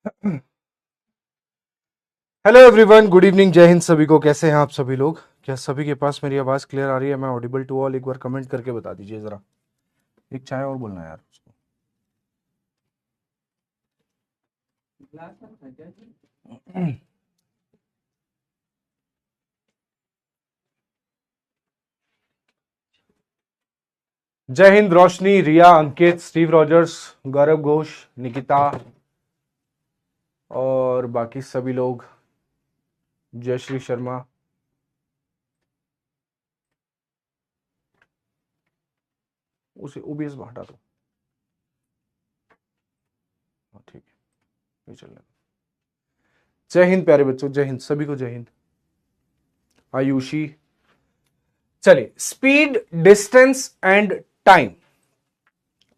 Hello everyone, good evening, जय हिंद सभी को। कैसे हैं आप सभी लोग? क्या सभी के पास मेरी आवाज़ क्लियर आ रही है? मैं ऑडिबल टू ऑल? एक बार कमेंट करके बता दीजिए ज़रा। एक चाय और बोलना यार उसको। जय हिंद रोशनी, रिया, अंकित, स्टीव रॉजर्स, गौरव घोष, निकिता और बाकी सभी लोग, जयश्री शर्मा। उसे ओबीएस हटा दो। हाँ ठीक है, ये चल रहा। जय हिंद प्यारे बच्चों, जय हिंद सभी को, जय हिंद। आयुषी, चलिए स्पीड, डिस्टेंस एंड टाइम।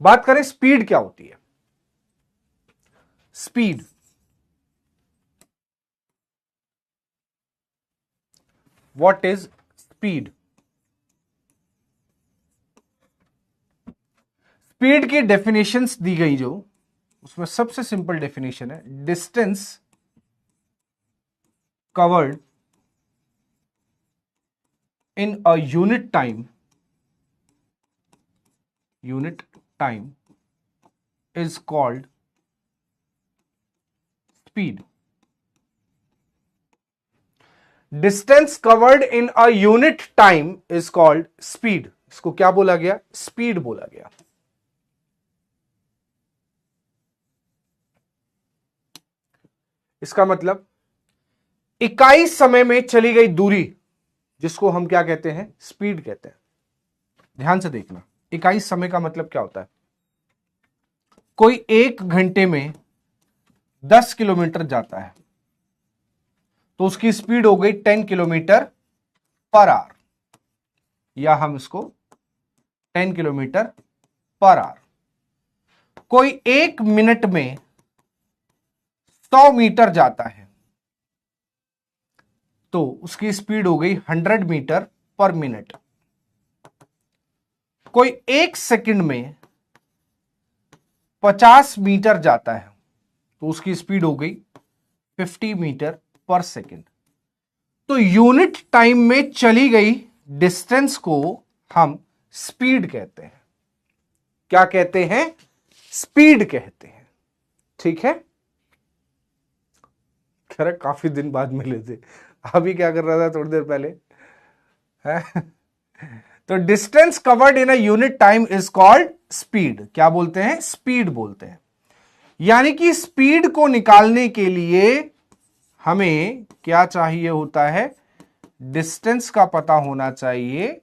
बात करें स्पीड क्या होती है। Speed, what is speed? Speed की डेफिनेशंस दी गई जो, उसमें सबसे सिंपल डेफिनेशन है distance covered in a unit time is called speed. Distance covered in a unit time is called speed. इसको क्या बोला गया? स्पीड बोला गया। इसका मतलब इकाई समय में चली गई दूरी, जिसको हम क्या कहते हैं? स्पीड कहते हैं। ध्यान से देखना, इकाई समय का मतलब क्या होता है? कोई 1 घंटे में 10 किलोमीटर जाता है तो उसकी स्पीड हो गई 10 किलोमीटर पर आवर, या हम इसको 10 किलोमीटर पर आवर। कोई 1 मिनट में 100 मीटर जाता है तो उसकी स्पीड हो गई 100 मीटर पर मिनट। कोई 1 सेकंड में 50 मीटर जाता है तो उसकी स्पीड हो गई 50 मीटर पर सेकंड। तो यूनिट टाइम में चली गई डिस्टेंस को हम स्पीड कहते हैं। क्या कहते हैं? स्पीड कहते हैं। ठीक है, खैर काफी दिन बाद मिले थे। अभी क्या कर रहा था थोड़ी देर पहले है? तो distance covered in a unit time is called speed. क्या बोलते हैं? स्पीड बोलते हैं। यानी कि स्पीड को निकालने के लिए हमें क्या चाहिए होता है? डिस्टेंस का पता होना चाहिए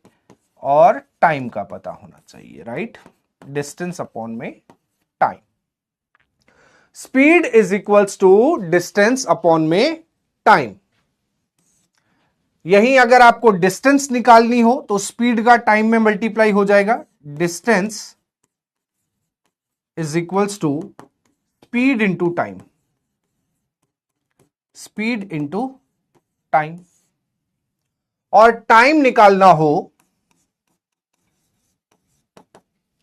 और टाइम का पता होना चाहिए, राइट? डिस्टेंस अपॉन में time. Speed is equals to distance upon में टाइम। यही अगर आपको डिस्टेंस निकालनी हो तो स्पीड का टाइम में मल्टीप्लाई हो जाएगा। Distance is equals to speed into time, speed into time. और टाइम निकालना हो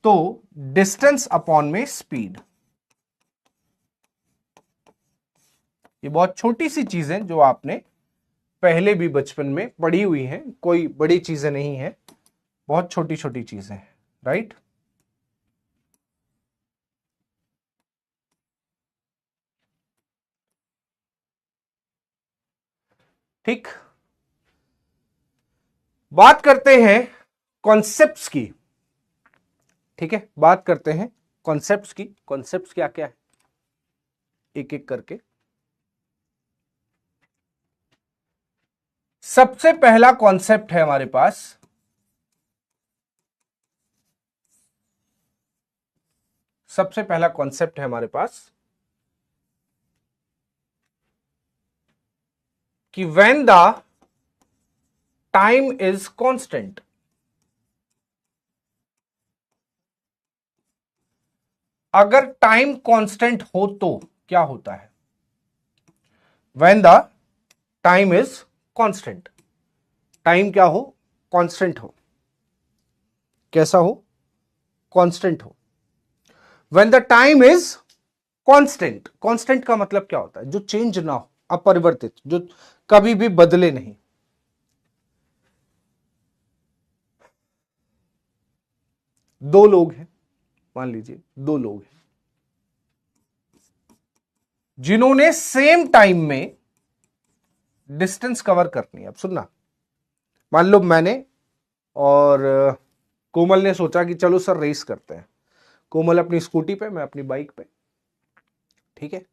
तो डिस्टेंस अपॉन में स्पीड। ये बहुत छोटी सी चीजें जो आपने पहले भी बचपन में पढ़ी हुई हैं, कोई बड़ी चीजें नहीं है, बहुत छोटी छोटी चीजें हैं, राइट? ठीक, बात करते हैं कॉन्सेप्ट्स की। ठीक है, बात करते हैं कॉन्सेप्ट्स की। कॉन्सेप्ट्स क्या क्या है, एक एक करके। सबसे पहला कॉन्सेप्ट है हमारे पास सबसे पहला कॉन्सेप्ट है हमारे पास कि when the time is constant. अगर टाइम कांस्टेंट हो तो क्या होता है? When the time is constant, time क्या हो? कांस्टेंट हो। कैसा हो? कांस्टेंट हो। When the time is constant, constant का मतलब क्या होता है? जो चेंज ना हो, अपरिवर्तित, जो कभी भी बदले नहीं। दो लोग हैं, मान लीजिए दो लोग हैं जिन्होंने सेम टाइम में डिस्टेंस कवर करनी है। अब सुनना, मान लो मैंने और कोमल ने सोचा कि चलो सर रेस करते हैं। कोमल अपनी स्कूटी पे, मैं अपनी बाइक पे, ठीक है।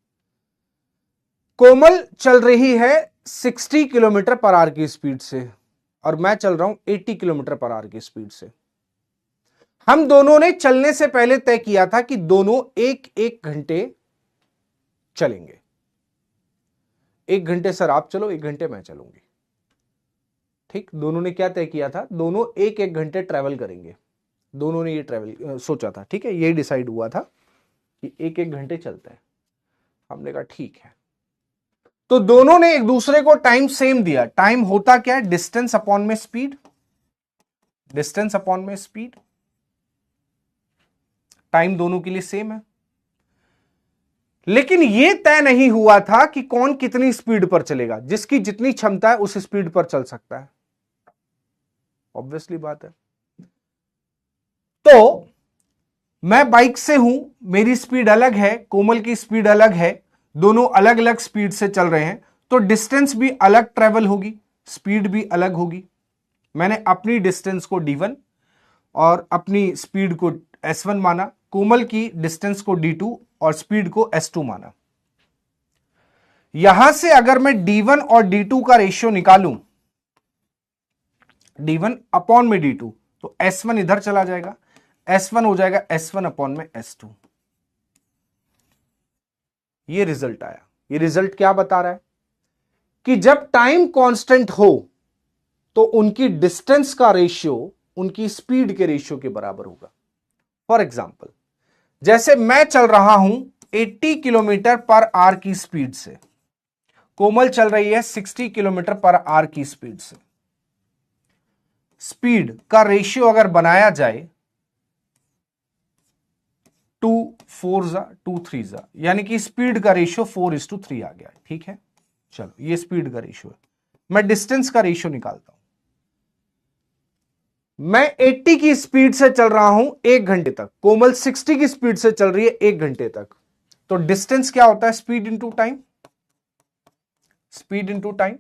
कोमल चल रही है 60 किलोमीटर पर आवर की स्पीड से और मैं चल रहा हूं 80 किलोमीटर पर आवर की स्पीड से। हम दोनों ने चलने से पहले तय किया था कि दोनों एक एक घंटे चलेंगे। 1 घंटे सर आप चलो, 1 घंटे मैं चलूंगी, ठीक। दोनों ने क्या तय किया था? दोनों एक एक घंटे ट्रेवल करेंगे। दोनों ने ये ट्रेवल सोचा था, ठीक है, ये डिसाइड हुआ था कि एक एक घंटे चलते हैं। हमने कहा ठीक है। तो दोनों ने एक दूसरे को टाइम सेम दिया। टाइम होता क्या है? डिस्टेंस अपॉन में स्पीड, डिस्टेंस अपॉन में स्पीड। टाइम दोनों के लिए सेम है, लेकिन यह तय नहीं हुआ था कि कौन कितनी स्पीड पर चलेगा। जिसकी जितनी क्षमता है उस स्पीड पर चल सकता है, ऑब्वियसली बात है। तो मैं बाइक से हूं, मेरी स्पीड अलग है, कोमल की स्पीड अलग है, दोनों अलग अलग स्पीड से चल रहे हैं, तो डिस्टेंस भी अलग ट्रेवल होगी, स्पीड भी अलग होगी। मैंने अपनी डिस्टेंस को d1 और अपनी स्पीड को s1 माना, कोमल की डिस्टेंस को d2 और स्पीड को s2 माना। यहां से अगर मैं d1 और d2 का रेशियो निकालूं, d1 अपॉन में d2, तो s1 इधर चला जाएगा, s1 हो जाएगा s1 अपॉन में s2। ये रिजल्ट आया। ये रिजल्ट क्या बता रहा है? कि जब टाइम कांस्टेंट हो तो उनकी डिस्टेंस का रेशियो उनकी स्पीड के रेशियो के बराबर होगा। फॉर एग्जाम्पल, जैसे मैं चल रहा हूं 80 किलोमीटर पर आवर की स्पीड से, कोमल चल रही है 60 किलोमीटर पर आवर की स्पीड से। स्पीड का रेशियो अगर बनाया जाए 2 4 2 3, यानी कि स्पीड का रेशियो 4:3 आ गया, ठीक है। चलो ये स्पीड का रेशियो है। मैं डिस्टेंस का रेशियो निकालता हूं। मैं 80 की स्पीड से चल रहा हूं 1 घंटे तक, कोमल 60 की स्पीड से चल रही है 1 घंटे तक। तो डिस्टेंस क्या होता है? Speed into time, speed into time.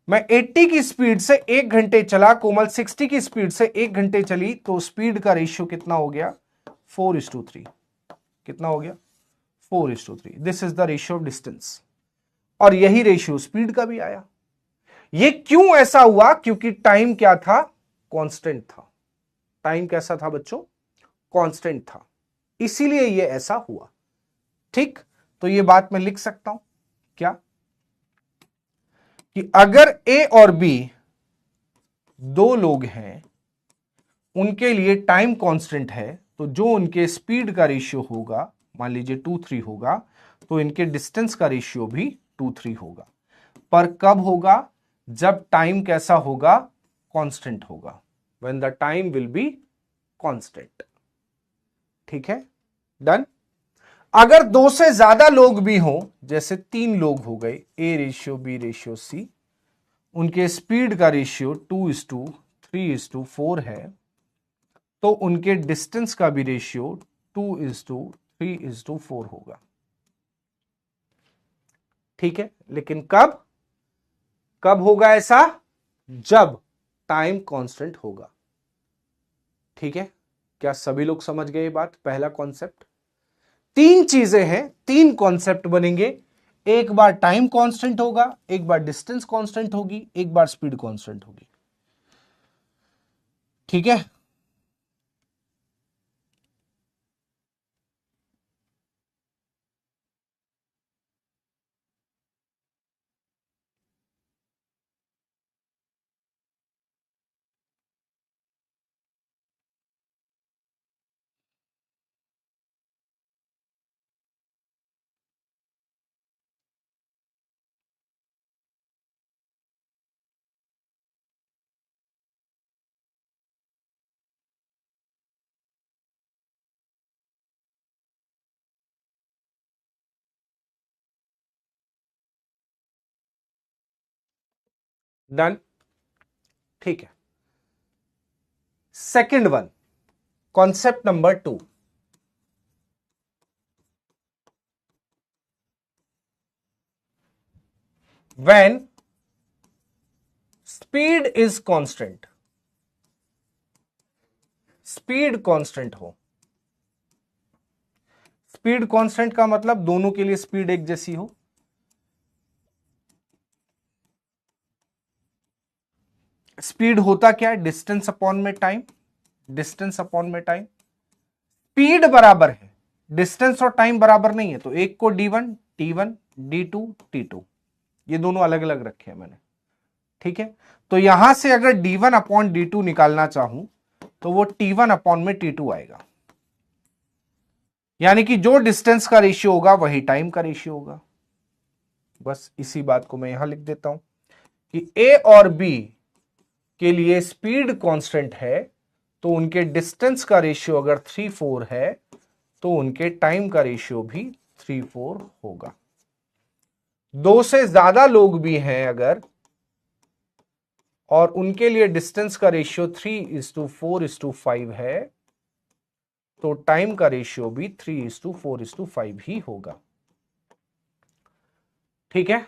मैं 80 की स्पीड से 1 घंटे चला, कोमल 60 की स्पीड से 1 घंटे चली, तो स्पीड का रेशियो कितना हो गया? 4:3। कितना हो गया? 4:3। This is the ratio of distance. और यही रेशियो स्पीड का भी आया। ये क्यों ऐसा हुआ? क्योंकि टाइम क्या था? कांस्टेंट था। टाइम कैसा था बच्चों? कांस्टेंट था, इसीलिए ये ऐसा हुआ, ठीक। तो ये बात मैं लिख सकता हूं क्या, कि अगर ए और बी दो लोग हैं, उनके लिए टाइम कांस्टेंट है, तो जो उनके स्पीड का रेशियो होगा, मान लीजिए 2:3 होगा, तो इनके डिस्टेंस का रेशियो भी 2:3 होगा। पर कब होगा? जब टाइम कैसा होगा? कांस्टेंट होगा। When the time will be constant, ठीक है, डन। अगर दो से ज्यादा लोग भी हों, जैसे 3 लोग हो गए, A ratio B ratio C, उनके स्पीड का रेशियो 2:3:4 है, तो उनके डिस्टेंस का भी रेशियो 2:3:4 होगा, ठीक है। लेकिन कब कब होगा ऐसा? जब टाइम कांस्टेंट होगा, ठीक है। क्या सभी लोग समझ गए ये बात? पहला कॉन्सेप्ट। 3 चीजें हैं, 3 कॉन्सेप्ट बनेंगे। एक बार टाइम कांस्टेंट होगा, एक बार डिस्टेंस कांस्टेंट होगी, एक बार स्पीड कांस्टेंट होगी, ठीक है। डन, ठीक है। Second one, concept number 2, when speed is constant, speed constant हो। स्पीड कांस्टेंट का मतलब दोनों के लिए स्पीड एक जैसी हो। स्पीड होता क्या है? डिस्टेंस अपॉन में टाइम, डिस्टेंस अपॉन में टाइम। स्पीड बराबर है, डिस्टेंस और टाइम बराबर नहीं है, तो एक को d1 t1, d2 t2, ये दोनों अलग अलग रखे हैं मैंने, ठीक है। तो यहां से अगर d1 अपॉन d2 निकालना चाहूं तो वो t1 अपॉन में t2 आएगा, यानी कि जो डिस्टेंस का रेशियो होगा वही टाइम का रेशियो होगा। बस इसी बात को मैं यहां लिख देता हूं कि a और b के लिए स्पीड कांस्टेंट है, तो उनके डिस्टेंस का रेशियो अगर 3-4 है तो उनके टाइम का रेशियो भी 3-4 होगा। दो से ज्यादा लोग भी हैं अगर, और उनके लिए डिस्टेंस का रेशियो 3:4:5 है, तो टाइम का रेशियो भी 3:4:5 ही होगा, ठीक है।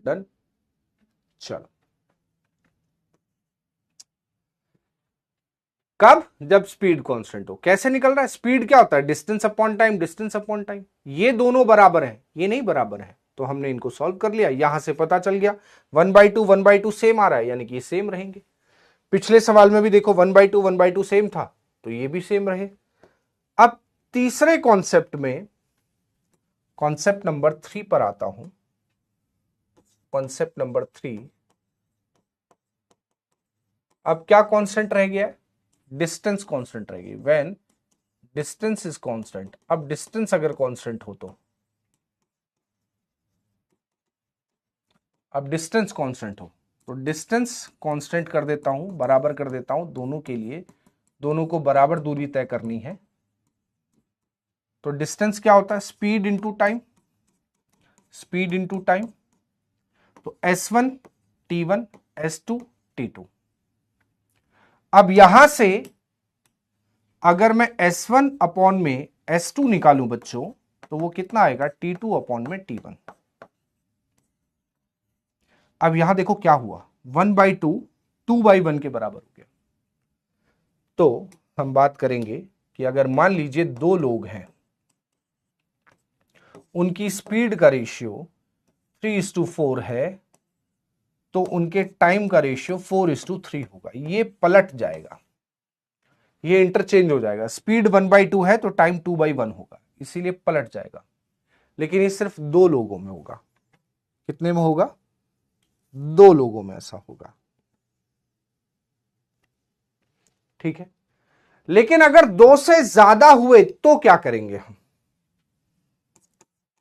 डन, चलो। कब? जब स्पीड कांस्टेंट हो। कैसे निकल रहा है? स्पीड क्या होता है? Distance upon time, distance upon time. ये दोनों बराबर हैं, ये नहीं बराबर है, तो हमने इनको सॉल्व कर लिया। यहां से पता चल गया 1/2 1/2 सेम आ रहा है, यानी कि ये सेम रहेंगे। पिछले सवाल में भी देखो 1/2 1/2 सेम था, तो ये भी सेम रहे। अब तीसरे कॉन्सेप्ट में, कॉन्सेप्ट नंबर 3 पर आता हूं। कॉन्सेप्ट नंबर 3, अब क्या कांस्टेंट रह गया है? डिस्टेंस कांस्टेंट रह गई। व्हेन डिस्टेंस इज कांस्टेंट, अब डिस्टेंस अगर कांस्टेंट हो तो, अब डिस्टेंस कांस्टेंट हो तो डिस्टेंस कांस्टेंट कर देता हूं, बराबर कर देता हूं दोनों के लिए, दोनों को बराबर दूरी तय करनी है। तो डिस्टेंस क्या होता है? Speed into time, speed into time. तो s1 t1 s2 t2। अब यहां से अगर मैं s1 अपॉन में s2 निकालूं बच्चों, तो वो कितना आएगा? t2 अपॉन में t1। अब यहां देखो क्या हुआ, 1/2 2/1 के बराबर हो गया। तो हम बात करेंगे कि अगर मान लीजिए दो लोग हैं, उनकी स्पीड का रेशियो 3:4 है, तो उनके टाइम का रेशियो 4:3 होगा। ये पलट जाएगा, ये इंटरचेंज हो जाएगा। स्पीड 1/2 है तो टाइम 2/1 होगा, इसीलिए पलट जाएगा। लेकिन ये सिर्फ दो लोगों में होगा। कितने में होगा? दो लोगों में ऐसा होगा, ठीक है। लेकिन अगर दो से ज्यादा हुए तो क्या करेंगे हम?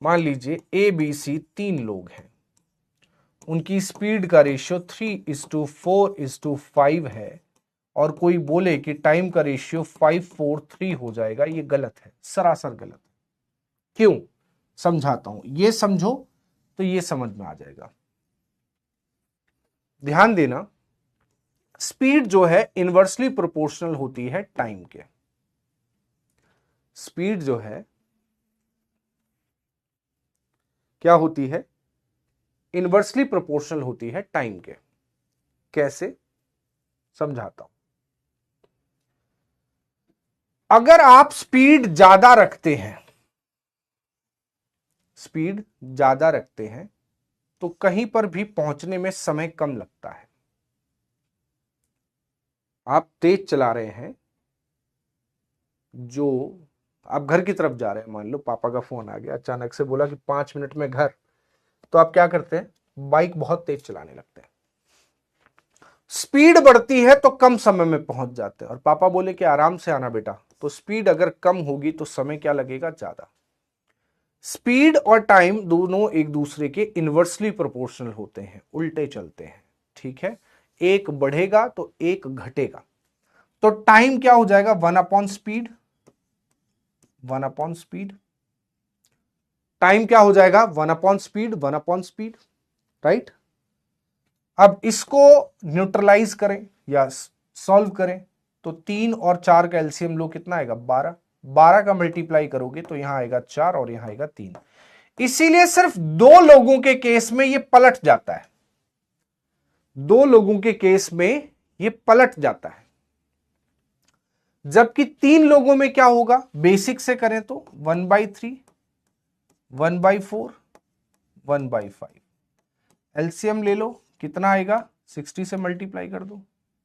मान लीजिए ए बी सी 3 लोग हैं, उनकी स्पीड का रेशियो 3:4:5 है, और कोई बोले कि टाइम का रेशियो 5:4:3 हो जाएगा, ये गलत है, सरासर गलत है। क्यों? समझाता हूं, ये समझो तो ये समझ में आ जाएगा। ध्यान देना, स्पीड जो है इनवर्सली प्रोपोर्शनल होती है टाइम के। स्पीड जो है क्या होती है? इनवर्सली प्रोपोर्शनल होती है टाइम के। कैसे? समझाता हूं। अगर आप स्पीड ज्यादा रखते हैं, स्पीड ज्यादा रखते हैं, तो कहीं पर भी पहुंचने में समय कम लगता है। आप तेज चला रहे हैं, जो आप घर की तरफ जा रहे हैं, मान लो पापा का फोन आ गया, अचानक से बोला कि 5 मिनट में घर, तो आप क्या करते हैं? बाइक बहुत तेज चलाने लगते हैं। स्पीड बढ़ती है तो कम समय में पहुंच जाते हैं, और पापा बोले कि आराम से आना बेटा, तो स्पीड अगर कम होगी तो समय क्या लगेगा? ज्यादा। स्पीड और टाइम दोनों एक दूसरे के इनवर्सली प्रोपोर्शनल होते हैं, उल्टे चलते हैं, ठीक है। एक बढ़ेगा तो एक घटेगा। तो टाइम क्या हो जाएगा, 1/स्पीड, 1/स्पीड। टाइम क्या हो जाएगा, 1/स्पीड, 1/स्पीड, राइट। अब इसको न्यूट्रलाइज करें या सॉल्व करें तो 3 और 4 का एलसीएम लो, कितना आएगा, 12। 12 का मल्टीप्लाई करोगे तो यहां आएगा 4 और यहां आएगा 3। इसीलिए सिर्फ 2 लोगों के केस में ये पलट जाता है, 2 लोगों के केस में ये पलट जाता है। जबकि 3 लोगों में क्या होगा, बेसिक से करें तो 1/3, 1/4, 1/5। एलसीएम ले लो, कितना आएगा, 60 से मल्टीप्लाई कर दो,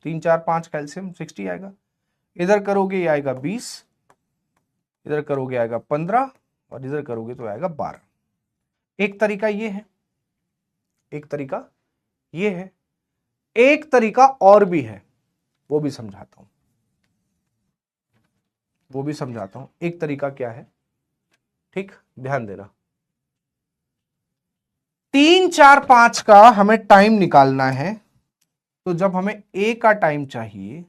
3 4 5 का एलसीएम 60 आएगा। इधर करोगे ये आएगा 20, इधर करोगे आएगा 15 और इधर करोगे तो आएगा 12। एक तरीका ये है, एक तरीका ये है, एक तरीका और भी है, वो भी समझाता हूं, वो भी समझाता हूं। एक तरीका क्या है, ठीक, ध्यान देना। 3 4 5 का हमें टाइम निकालना है, तो जब हमें ए का टाइम चाहिए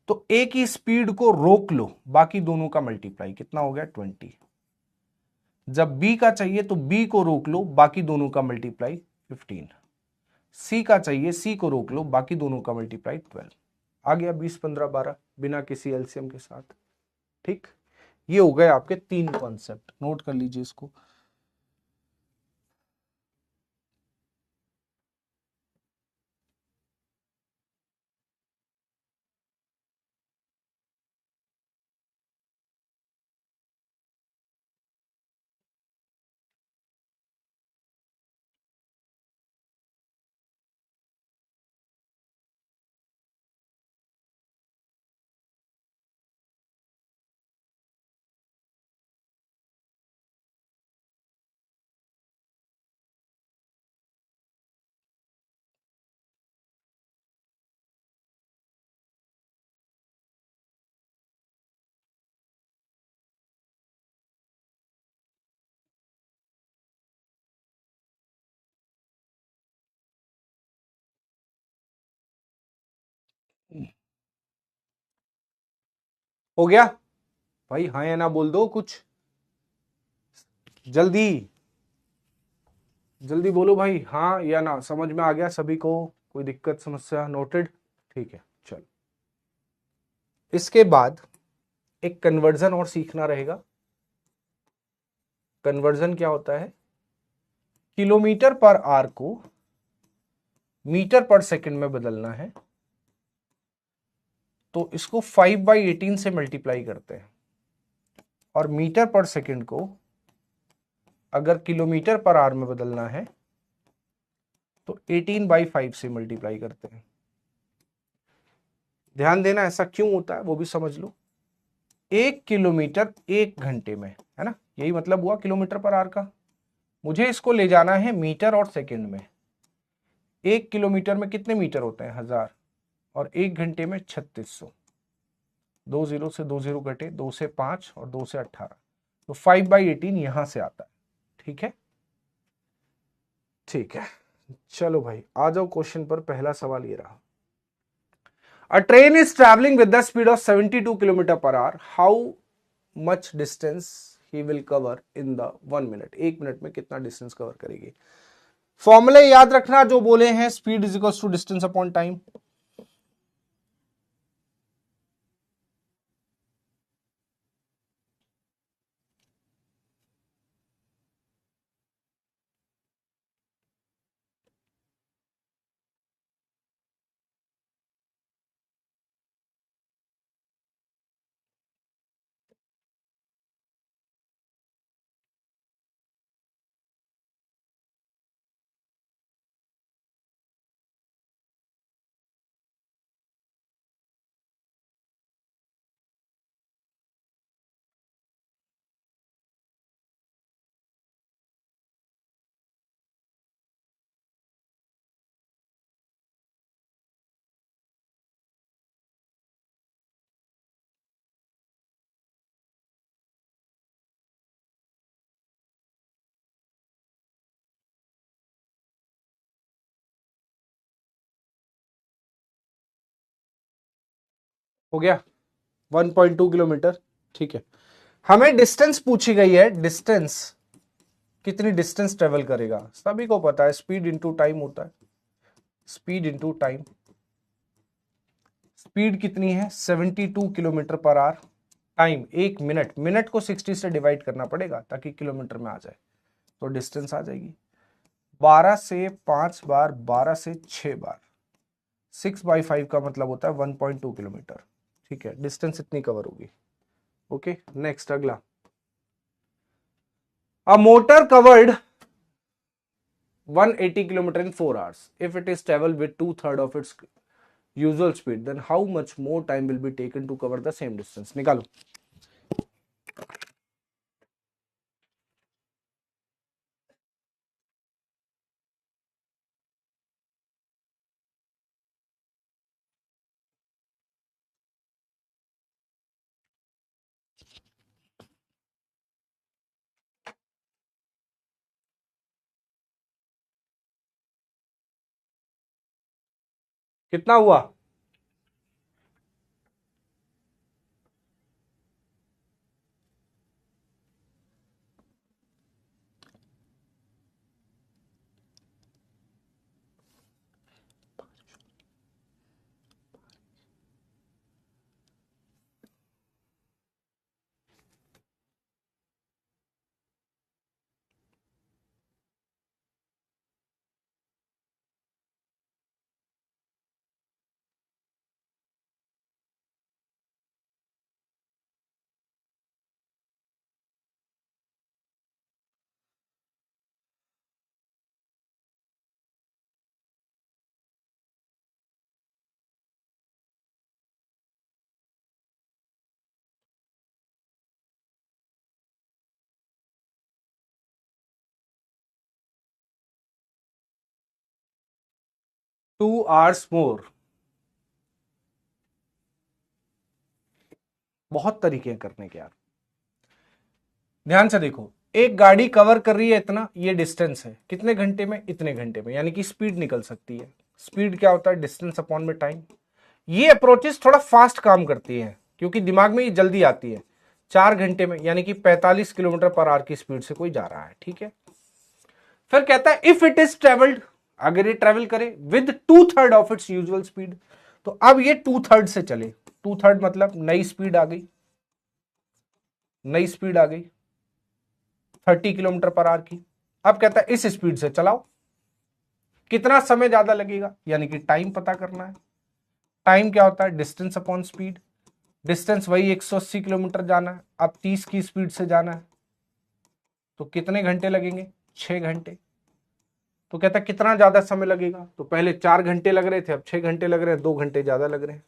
तो ए की स्पीड को रोक लो, बाकी दोनों का मल्टीप्लाई, कितना हो गया, 20। जब बी का चाहिए तो बी को रोक लो, बाकी दोनों का मल्टीप्लाई 15। सी का चाहिए, सी को रोक लो, बाकी दोनों का मल्टीप्लाई 12। आ गया 20 15 12 बिना किसी एलसीएम के साथ, ठीक। ये हो गए आपके 3 कॉन्सेप्ट, नोट कर लीजिए इसको। हो गया भाई, हाँ या ना बोल दो, कुछ जल्दी जल्दी बोलो भाई, हाँ या ना। समझ में आ गया सभी को, कोई दिक्कत समस्या, नोटेड, ठीक है। चलो, इसके बाद एक कन्वर्जन और सीखना रहेगा। कन्वर्जन क्या होता है, किलोमीटर पर आवर को मीटर पर सेकंड में बदलना है, तो इसको 5/18 से मल्टीप्लाई करते हैं, और मीटर पर सेकंड को अगर किलोमीटर पर आवर में बदलना है तो 18/5 से मल्टीप्लाई करते हैं। ध्यान देना, ऐसा क्यों होता है वो भी समझ लो। 1 किलोमीटर 1 घंटे में, है ना, यही मतलब हुआ किलोमीटर पर आवर का। मुझे इसको ले जाना है मीटर और सेकंड में। 1 किलोमीटर में कितने मीटर होते हैं, 1000, और 1 घंटे में 3600। 2 0 से 2 0 घटे, 2 से 5 और 2 से 18, तो 5/18 यहां से आता है, ठीक है। ठीक है, चलो भाई आ जाओ क्वेश्चन पर। पहला सवाल ये रहा, अ train is travelling with the speed of 72 kilometre per our, how much distance he will cover in the 1 minute. 1 minute में कितना डिस्टेंस कवर करेगी। फॉर्मूले याद रखना जो बोले हैं, speed is equal to distance upon time. हो गया 1.2 किलोमीटर। ठीक है, हमें डिस्टेंस पूछी गई है, डिस्टेंस कितनी डिस्टेंस ट्रेवल करेगा। सभी को पता है स्पीड इंटू टाइम होता है, स्पीड इंटू टाइम। स्पीड कितनी है 72 kilometre per our. Time 1 minute, minute को 60 से डिवाइड करना पड़ेगा ताकि किलोमीटर में आ जाए, तो डिस्टेंस आ जाएगी 12 से 5 बार, 12 से 6 बार, 6/5 का मतलब होता है 1.2 किलोमीटर। ठीक है, डिस्टेंस इतनी कवर होगी। ओके, नेक्स्ट अगला, a motor covered 180 kilometer in 4 hours. If it is traveled with 2/3 of its usual speed, then how much more time will be taken to cover the same distance? निकालो। कितना हुआ? Two hours मोर। बहुत तरीके हैं करने के यार, ध्यान से देखो। एक गाड़ी कवर कर रही है इतना, ये डिस्टेंस है, कितने घंटे में, इतने घंटे में, यानी कि स्पीड निकल सकती है। स्पीड क्या होता है, डिस्टेंस अपॉन में टाइम। ये अप्रोचेस थोड़ा फास्ट काम करती है क्योंकि दिमाग में ये जल्दी आती है। 4 घंटे में यानी कि 45 किलोमीटर पर आवर की स्पीड से कोई जा रहा है। ठीक है, फिर कहता है इफ इट इज ट्रेवल्ड, अगर ये ट्रेवल करे with 2/3 of its usual speed, तो अब ये 2/3 से चले। 2/3 मतलब नई स्पीड आ गई, नई स्पीड आ गई 30 किलोमीटर पर आवर की। अब कहता है इस स्पीड से चलाओ, कितना समय ज्यादा लगेगा, यानी कि टाइम पता करना है। टाइम क्या होता है, डिस्टेंस अपॉन स्पीड। डिस्टेंस वही 180 किलोमीटर जाना है, अब 30 की स्पीड से जाना है, तो कितने घंटे लगेंगे, 6 घंटे। तो कहता है कितना ज्यादा समय लगेगा, तो पहले 4 घंटे लग रहे थे, अब 6 घंटे लग रहे हैं, 2 घंटे ज्यादा लग रहे हैं।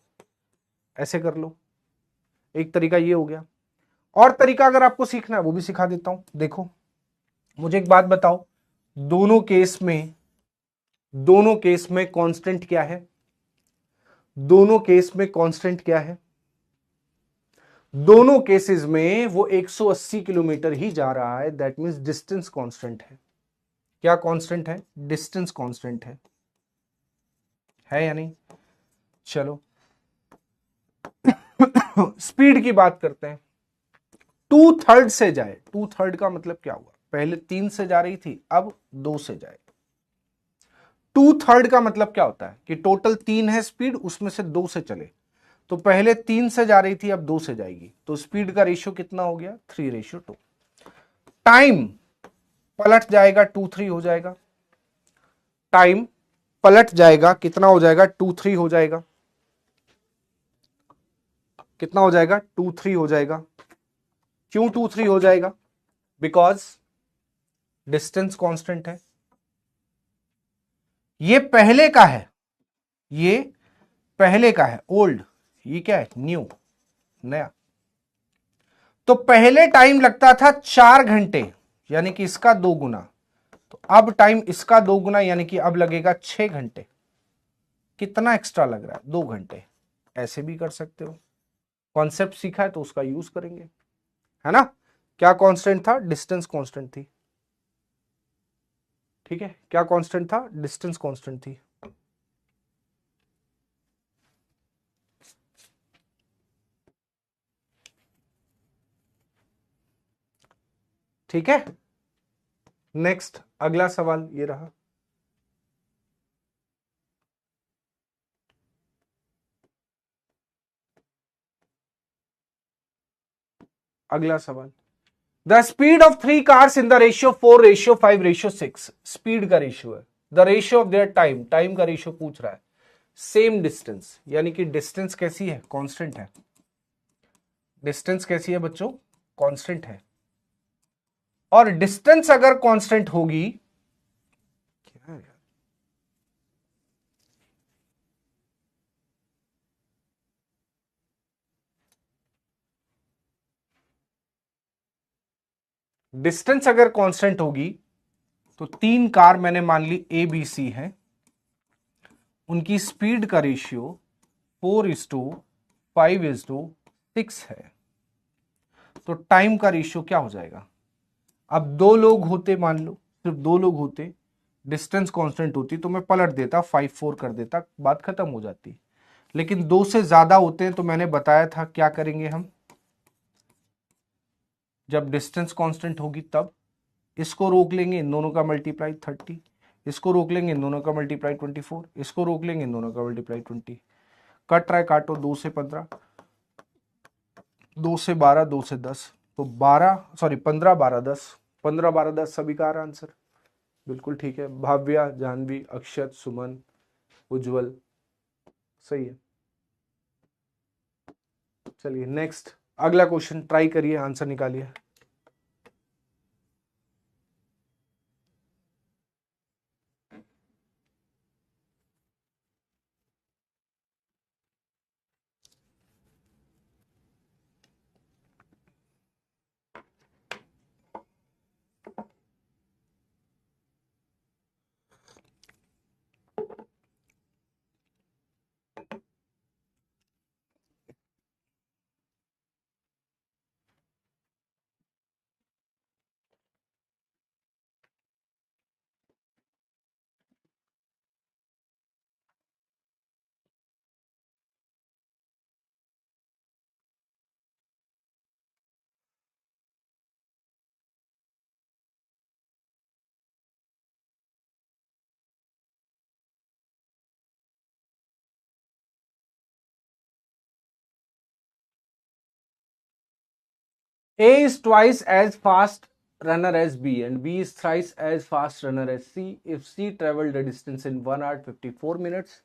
ऐसे कर लो, एक तरीका ये हो गया। और तरीका अगर आपको सीखना है वो भी सिखा देता हूं। देखो, मुझे एक बात बताओ, दोनों केस में, दोनों केस में कांस्टेंट क्या है, दोनों केस में कांस्टेंट क्या है, दोनों केसेस में वो 180 किलोमीटर ही जा रहा है, दैट मींस डिस्टेंस कांस्टेंट है। क्या कांस्टेंट है, डिस्टेंस कांस्टेंट है या नहीं। चलो स्पीड की बात करते हैं। 2/3 से जाए, 2/3 का मतलब क्या हुआ, पहले 3 से जा रही थी, अब 2 से जाए। 2/3 का मतलब क्या होता है कि टोटल 3 है स्पीड, उसमें से 2 से चले, तो पहले 3 से जा रही थी, अब 2 से जाएगी, तो स्पीड का रेशियो कितना हो गया, 3:2। टाइम पलट जाएगा, 2/3 हो जाएगा। टाइम पलट जाएगा, कितना हो जाएगा, 2/3 हो जाएगा। कितना हो जाएगा, 2/3 हो जाएगा। क्यों 2/3 हो जाएगा, बिकॉज डिस्टेंस कांस्टेंट है। ये पहले का है, ये पहले का है, ओल्ड, ये क्या है, न्यू, नया। तो पहले टाइम लगता था 4 घंटे, यानी कि इसका 2 गुना, तो अब टाइम इसका 2 गुना, यानी कि अब लगेगा 6 घंटे। कितना एक्स्ट्रा लग रहा है, 2 घंटे। ऐसे भी कर सकते हो, कॉन्सेप्ट सीखा है तो उसका यूज करेंगे, है ना। क्या कांस्टेंट था, डिस्टेंस कांस्टेंट थी। ठीक है, क्या कांस्टेंट था, डिस्टेंस कांस्टेंट थी। ठीक है। नेक्स्ट अगला सवाल ये रहा। अगला सवाल, the speed of 3 cars in the ratio 4:5:6, speed का रेशियो है। The ratio of their time, time का रेशियो पूछ रहा है। सेम डिस्टेंस, यानी कि डिस्टेंस कैसी है, कांस्टेंट है। डिस्टेंस कैसी है बच्चों, कांस्टेंट है। और डिस्टेंस अगर कांस्टेंट होगी, क्या है यार, डिस्टेंस अगर कांस्टेंट होगी तो 3 कार मैंने मान ली ए बी सी है, उनकी स्पीड का रेशियो 4:5:6 है, तो टाइम का रेशियो क्या हो जाएगा। अब 2 लोग होते, मान लो सिर्फ 2 लोग होते, डिस्टेंस कांस्टेंट होती तो मैं पलट देता, 5-4 कर देता, बात खत्म हो जाती। लेकिन 2 से ज्यादा होते हैं तो मैंने बताया था क्या करेंगे हम, जब डिस्टेंस कांस्टेंट होगी तब इसको रोक लेंगे, इन दोनों का मल्टीप्लाई 30, इसको रोक लेंगे, इन दोनों का मल्टीप्लाई 24, इसको रोक लेंगे, इन दोनों का मल्टीप्लाई 20। कट रहा है, काटो, 2 से 15, 2 से 12, 2 से 10, तो 15 12 10, 15 12 10 सभी का आंसर। बिल्कुल ठीक है, भाव्या, जाह्नवी, अक्षत, सुमन, उज्जवल, सही है। चलिए नेक्स्ट अगला क्वेश्चन ट्राई करिए, आंसर निकालिए। A is twice as fast runner as B and B is thrice as fast runner as C. If C traveled the distance in 1 hour 54 minutes,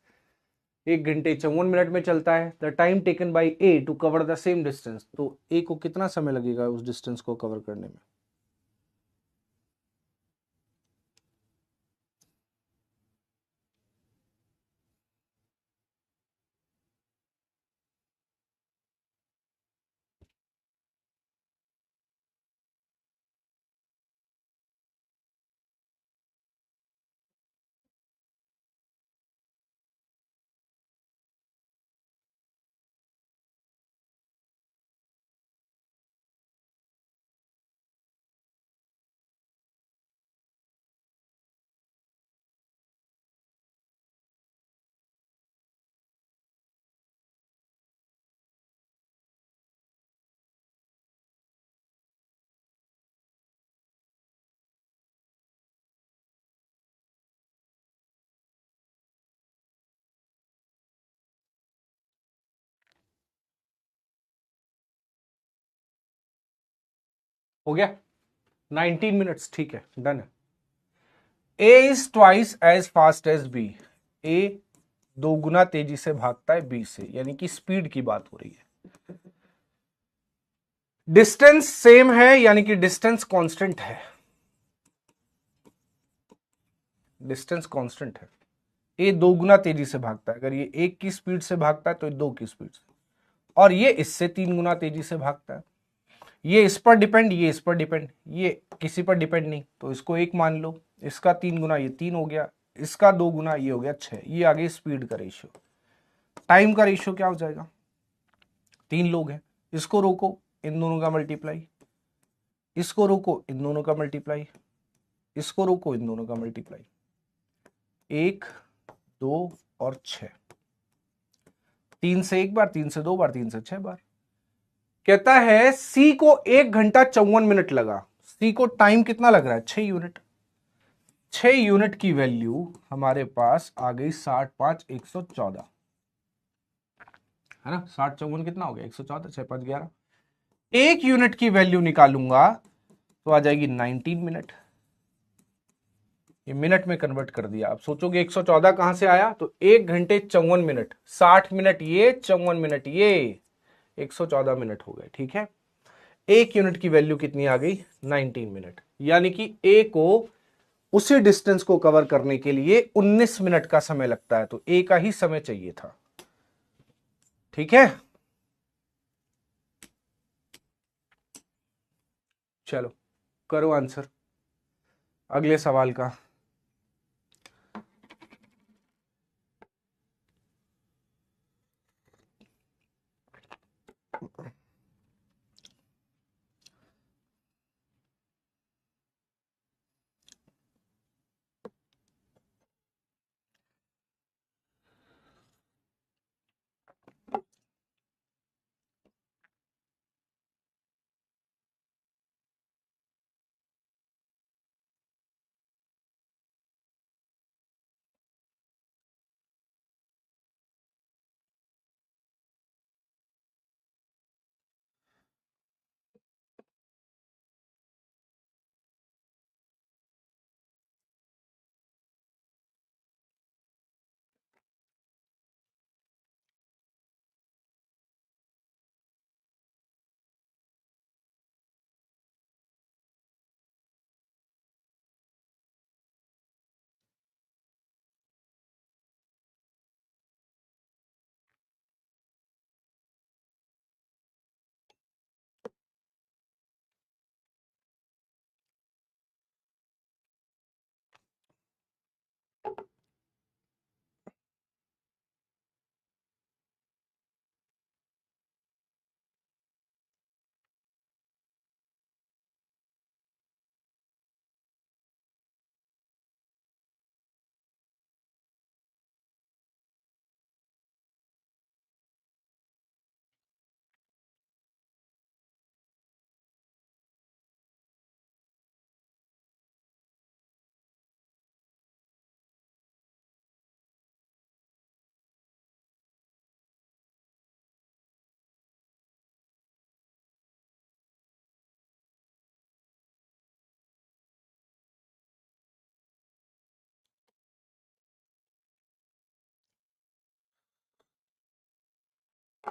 1 घंटे 54 मिनट में चलता है, the time taken by A to cover the same distance, तो A को कितना समय लगेगा उस डिस्टेंस को कवर करने में। हो गया 19 मिनट्स, ठीक है, डन है। A is twice as fast as B, A 2 गुना तेजी से भागता है बी से, यानी कि स्पीड की बात हो रही है। डिस्टेंस सेम है, यानी कि डिस्टेंस कांस्टेंट है, डिस्टेंस कांस्टेंट है। ए 2 गुना तेजी से भागता है, अगर ये 1 की स्पीड से भागता है तो 2 की स्पीड से, और ये इससे 3 गुना तेजी से भागता है। ये इस पर डिपेंड, ये इस पर डिपेंड, ये किसी पर डिपेंड नहीं, तो इसको 1 मान लो, इसका 3 गुना ये 3 हो गया, इसका 2 गुना ये हो गया 6, ये आ गई स्पीड का रेशियो। टाइम का रेशियो क्या हो जाएगा, 3 लोग हैं, इसको रोको, इन दोनों का मल्टीप्लाई, इसको रोको, इन दोनों का मल्टीप्लाई, इसको रोको, इन दोनों का मल्टीप्लाई, 1 2 और 6, 3 से 1 बार, 3 से 2 बार, 3 से 6 बार। कहता है सी को 1 घंटा 54 मिनट लगा, सी को टाइम कितना लग रहा है, 6 यूनिट। 6 यूनिट की वैल्यू हमारे पास आ गई 60 5 114, है ना। 60 54 कितना हो गया, 114, 6 5 11। 1 यूनिट की वैल्यू निकालूंगा तो आ जाएगी 19 मिनट। ये मिनट में कन्वर्ट कर दिया। आप सोचोगे 114 कहां से आया, तो 1 घंटे 54 मिनट, 60 मिनट ये, 54 मिनट ये, 114 मिनट हो गए, ठीक है। 1 यूनिट की वैल्यू कितनी आ गई, 19 मिनट। यानी कि ए को उसी डिस्टेंस को कवर करने के लिए 19 मिनट का समय लगता है, तो ए का ही समय चाहिए था, ठीक है। चलो करो आंसर अगले सवाल का।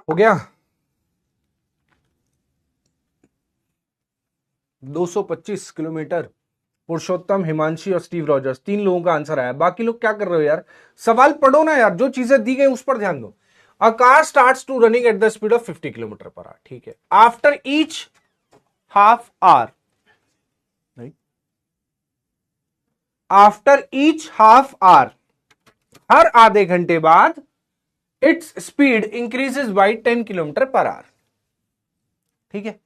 हो गया। 225 किलोमीटर। पुरुषोत्तम, हिमांशी और स्टीव रॉजर्स, 3 लोगों का आंसर आया। बाकी लोग क्या कर रहे हो यार, सवाल पढ़ो ना यार, जो चीजें दी गई उस पर ध्यान दो। A car starts to running at the speed of 50 kilometre per hour, ठीक है। After each half hour, after each half hour, हर आधे घंटे बाद, its speed increases by 10 kilometre per hour, ठीक है।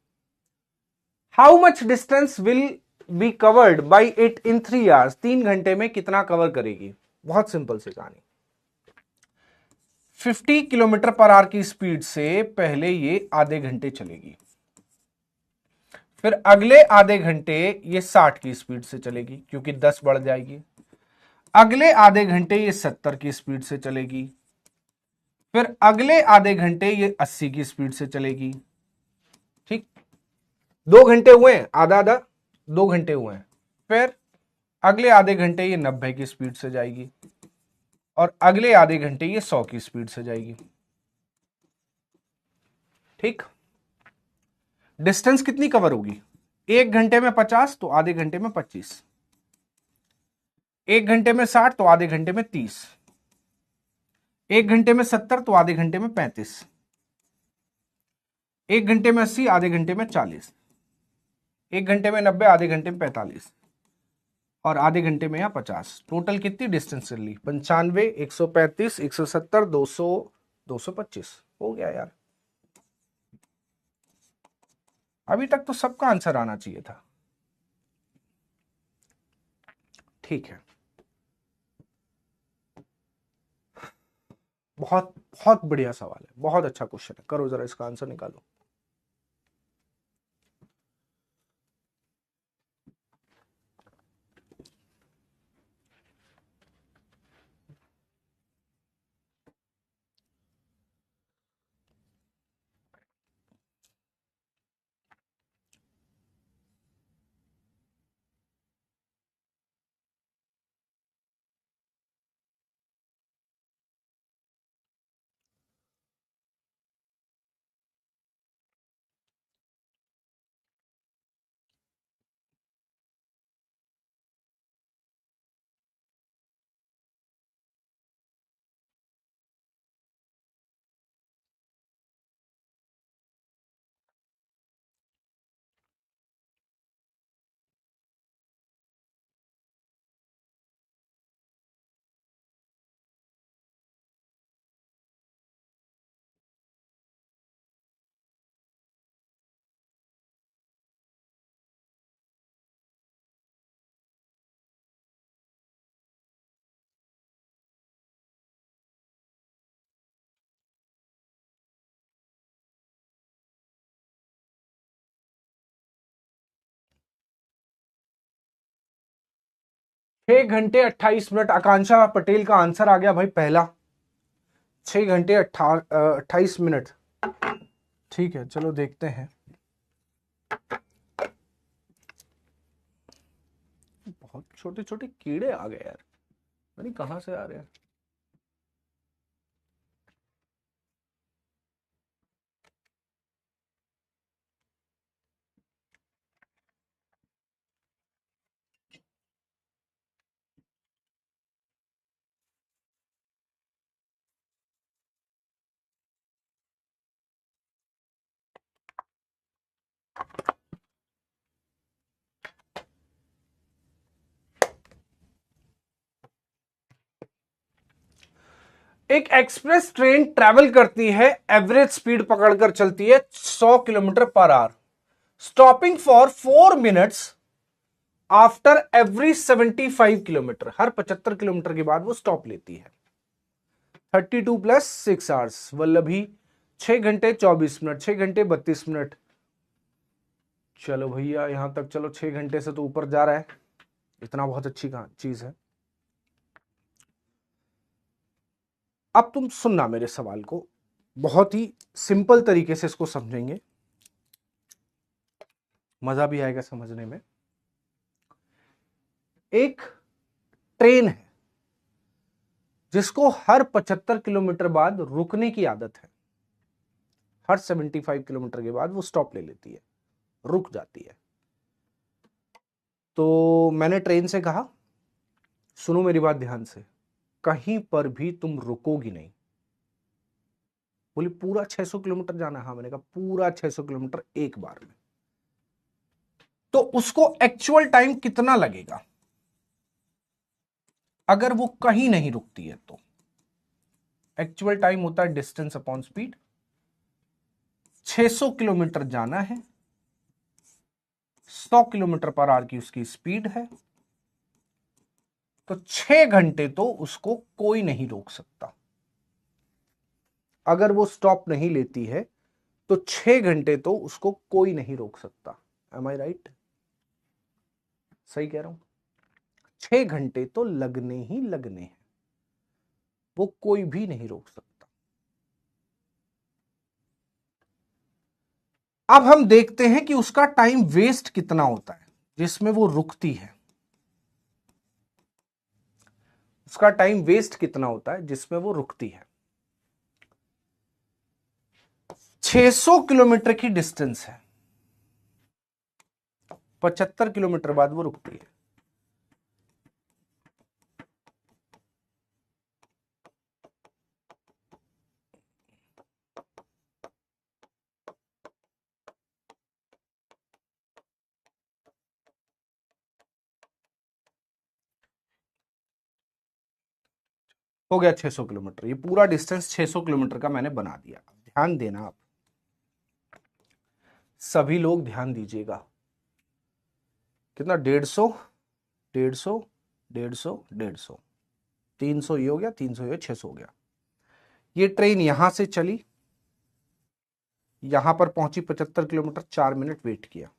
How much distance will be covered by it in 3 hours, 3 घंटे में कितना कवर करेगी। बहुत सिंपल सी कहानी। 50 किलोमीटर पर आवर की स्पीड से पहले ये आधे घंटे चलेगी, फिर अगले आधे घंटे ये 60 की स्पीड से चलेगी क्योंकि 10 बढ़ जाएगी, अगले आधे घंटे ये 70 की स्पीड से चलेगी, फिर अगले आधे घंटे ये 80 की स्पीड से चलेगी, ठीक। 2 घंटे हुए हैं, आधा आधा 2 घंटे हुए हैं। फिर अगले आधे घंटे ये 90 की स्पीड से जाएगी और अगले आधे घंटे ये 100 की स्पीड से जाएगी, ठीक। डिस्टेंस कितनी कवर होगी, 1 घंटे में 50 तो आधे घंटे में 25, 1 घंटे में 60 तो आधे घंटे में 30, 1 घंटे में 70 तो आधे घंटे में 35, 1 घंटे में 80 आधे घंटे में 40, 1 घंटे में 90 आधे घंटे में 45 और आधे घंटे में या 50। टोटल कितनी डिस्टेंस चल ली, 95, 135, 170, 200, 225 हो गया यार। अभी तक तो सबका आंसर आना चाहिए था, ठीक है। बहुत बहुत बढ़िया सवाल है, बहुत अच्छा क्वेश्चन है। करो जरा इसका आंसर निकालो। 6 घंटे 28 मिनट। आकांक्षा पटेल का आंसर आ गया भाई पहला, 6 घंटे 28 मिनट। ठीक है, चलो देखते हैं। बहुत छोटे छोटे कीड़े आ गए यार, नहीं कहां से आ रहे हैं। एक एक्सप्रेस ट्रेन ट्रैवल करती है, एवरेज स्पीड पकड़कर चलती है 100 kilometre per our, stopping for 4 minutes after every 75 kilometre. Her 75 kilometre के बाद वो स्टॉप लेती है। 32 + 6 आवर्स। वल्लभी 6 घंटे 24 मिनट, 6 घंटे 32 मिनट। चलो भैया यहां तक चलो, 6 घंटे से तो ऊपर जा रहा है, इतना बहुत अच्छी चीज है। अब तुम सुनना मेरे सवाल को, बहुत ही सिंपल तरीके से इसको समझेंगे, मजा भी आएगा समझने में। एक ट्रेन है जिसको हर 75 किलोमीटर बाद रुकने की आदत है। हर 75 किलोमीटर के बाद वो स्टॉप ले लेती है, रुक जाती है। तो मैंने ट्रेन से कहा, सुनो मेरी बात ध्यान से, कहीं पर भी तुम रुकोगी नहीं। बोली पूरा 600 किलोमीटर जाना है? हाँ, मैंने कहा पूरा 600 किलोमीटर एक बार में। तो उसको एक्चुअल टाइम कितना लगेगा अगर वो कहीं नहीं रुकती है? तो एक्चुअल टाइम होता है डिस्टेंस अपॉन स्पीड। 600 किलोमीटर जाना है, 100 किलोमीटर पर आवर की उसकी स्पीड है, तो 6 घंटे तो उसको कोई नहीं रोक सकता। अगर वो स्टॉप नहीं लेती है तो 6 घंटे तो उसको कोई नहीं रोक सकता। एम आई राइट? सही कह रहा हूं? 6 घंटे तो लगने ही लगने हैं, वो कोई भी नहीं रोक सकता। अब हम देखते हैं कि उसका टाइम वेस्ट कितना होता है जिसमें वो रुकती है। उसका टाइम वेस्ट कितना होता है जिसमें वो रुकती है। 600 किलोमीटर की डिस्टेंस है, 75 किलोमीटर बाद वो रुकती है। हो गया 600 किलोमीटर। ये पूरा डिस्टेंस 600 किलोमीटर का मैंने बना दिया। ध्यान देना आप सभी लोग, ध्यान दीजिएगा। कितना? 150, 150, 150, 150, 300 ये हो गया, 300 ये 600 हो गया। ये ट्रेन यहां से चली, यहां पर पहुंची 75 किलोमीटर, 4 मिनट वेट किया।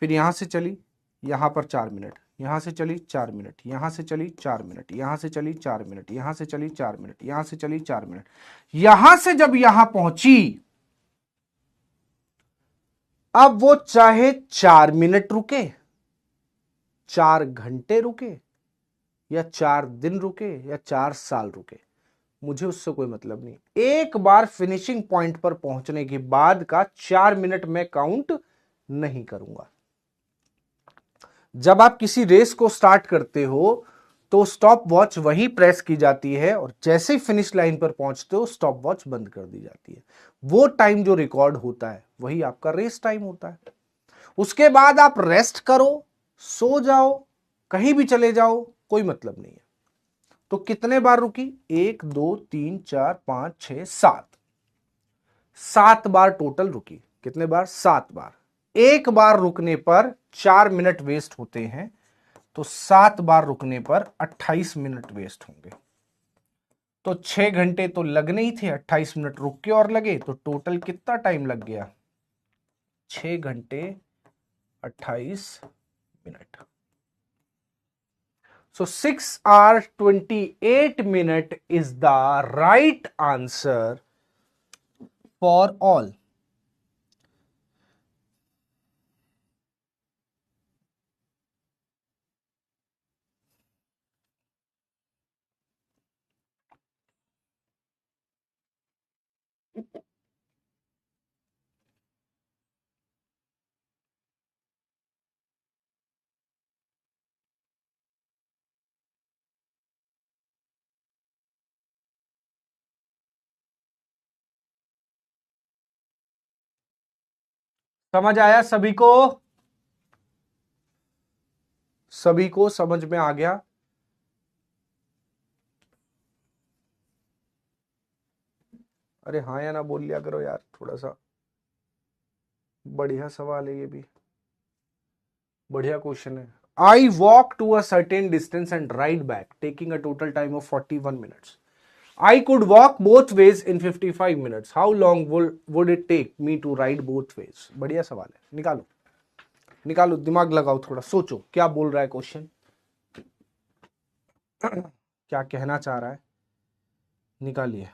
फिर यहां से चली, यहां पर 4 मिनट, यहां से चली 4 मिनट, यहां से चली 4 मिनट, यहां से चली 4 मिनट, यहां से चली 4 मिनट, यहां से चली 4 मिनट। यहां से जब यहां पहुंची, अब वो चाहे 4 मिनट रुके, 4 घंटे रुके, या 4 दिन रुके, या 4 साल रुके, मुझे उससे कोई मतलब नहीं। एक बार फिनिशिंग पॉइंट पर पहुंचने के बाद का 4 मिनट मैं काउंट नहीं करूंगा। जब आप किसी रेस को स्टार्ट करते हो तो स्टॉप वॉच वहीं प्रेस की जाती है, और जैसे ही फिनिश लाइन पर पहुंचते हो स्टॉप वॉच बंद कर दी जाती है। वो टाइम जो रिकॉर्ड होता है वही आपका रेस टाइम होता है। उसके बाद आप रेस्ट करो, सो जाओ, कहीं भी चले जाओ, कोई मतलब नहीं है। तो कितने बार रुकी? 1 2 3 4 5 6 7, 7 बार टोटल रुकी। कितने बार? 7 बार। एक बार रुकने पर 4 मिनट वेस्ट होते हैं, तो 7 बार रुकने पर 28 मिनट वेस्ट होंगे। तो 6 घंटे तो लगने ही थे, 28 मिनट रुक के और लगे, तो टोटल कितना टाइम लग गया? 6 घंटे 28 minute. So 6 hour 28 minute is the right answer for all. समझ आया सभी को? सभी को समझ में आ गया? अरे हाँ या ना बोल लिया करो यार, थोड़ा सा। बढ़िया सवाल है ये भी, बढ़िया क्वेश्चन है। I walk to a certain distance and ride back taking a total time of 41 minutes. I could walk both ways in 55 minutes. How long would it take me to ride both ways? बढ़िया सवाल है, निकालो निकालो, दिमाग लगाओ, थोड़ा सोचो क्या बोल रहा है क्वेश्चन, क्या कहना चाह रहा है, निकालिए।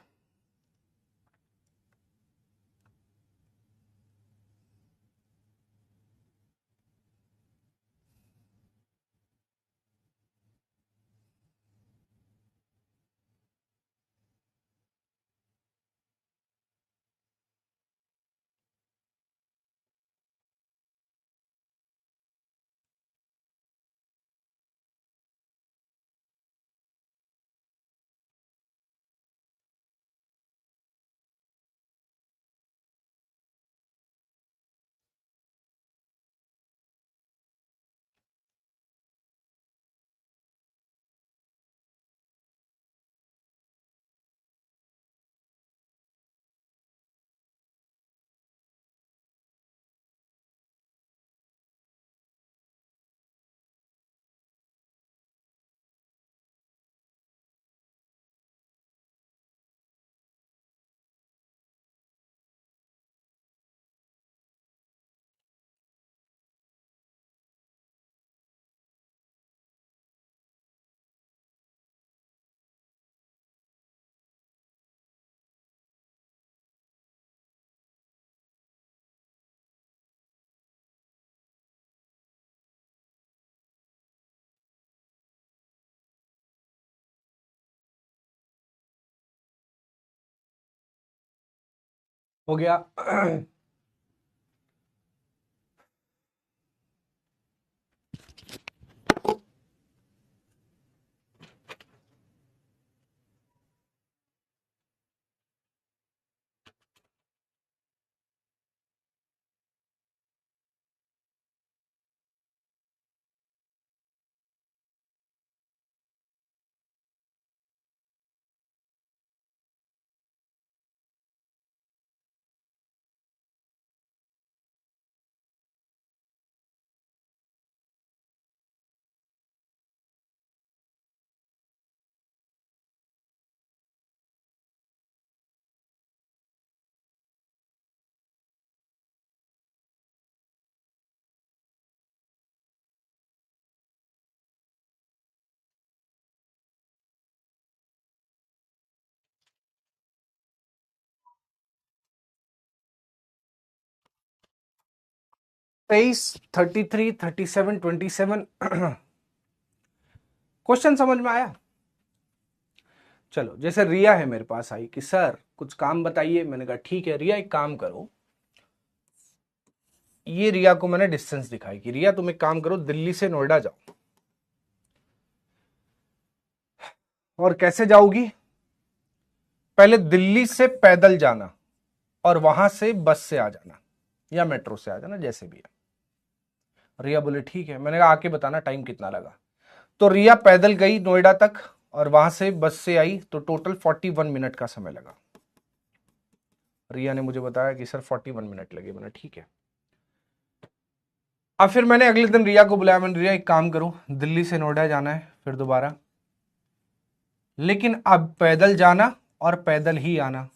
हो गया? तेईस, 33, 37, 27। क्वेश्चन समझ में आया? चलो, जैसे रिया है मेरे पास आई कि सर कुछ काम बताइए, मैंने कहा ठीक है रिया, एक काम करो। ये रिया को मैंने डिस्टेंस दिखाई कि रिया तुम एक काम करो, दिल्ली से नोएडा जाओ। और कैसे जाओगी? पहले दिल्ली से पैदल जाना और वहां से बस से आ जाना या मेट्रो से आ जाना, जैसे भी है। रिया बोले ठीक है। मैंने कहा आके बताना टाइम कितना लगा। तो रिया पैदल गई नोएडा तक और वहां से बस से आई, तो टोटल 41 मिनट का समय लगा। रिया ने मुझे बताया कि सर 41 मिनट लगे। मैंने ठीक है। अब फिर मैंने अगले दिन रिया को बुलाया, मैंने रिया एक काम करो, दिल्ली से नोएडा जाना है फिर दोबारा, लेकिन अब पैदल जाना और पैदल ही आना।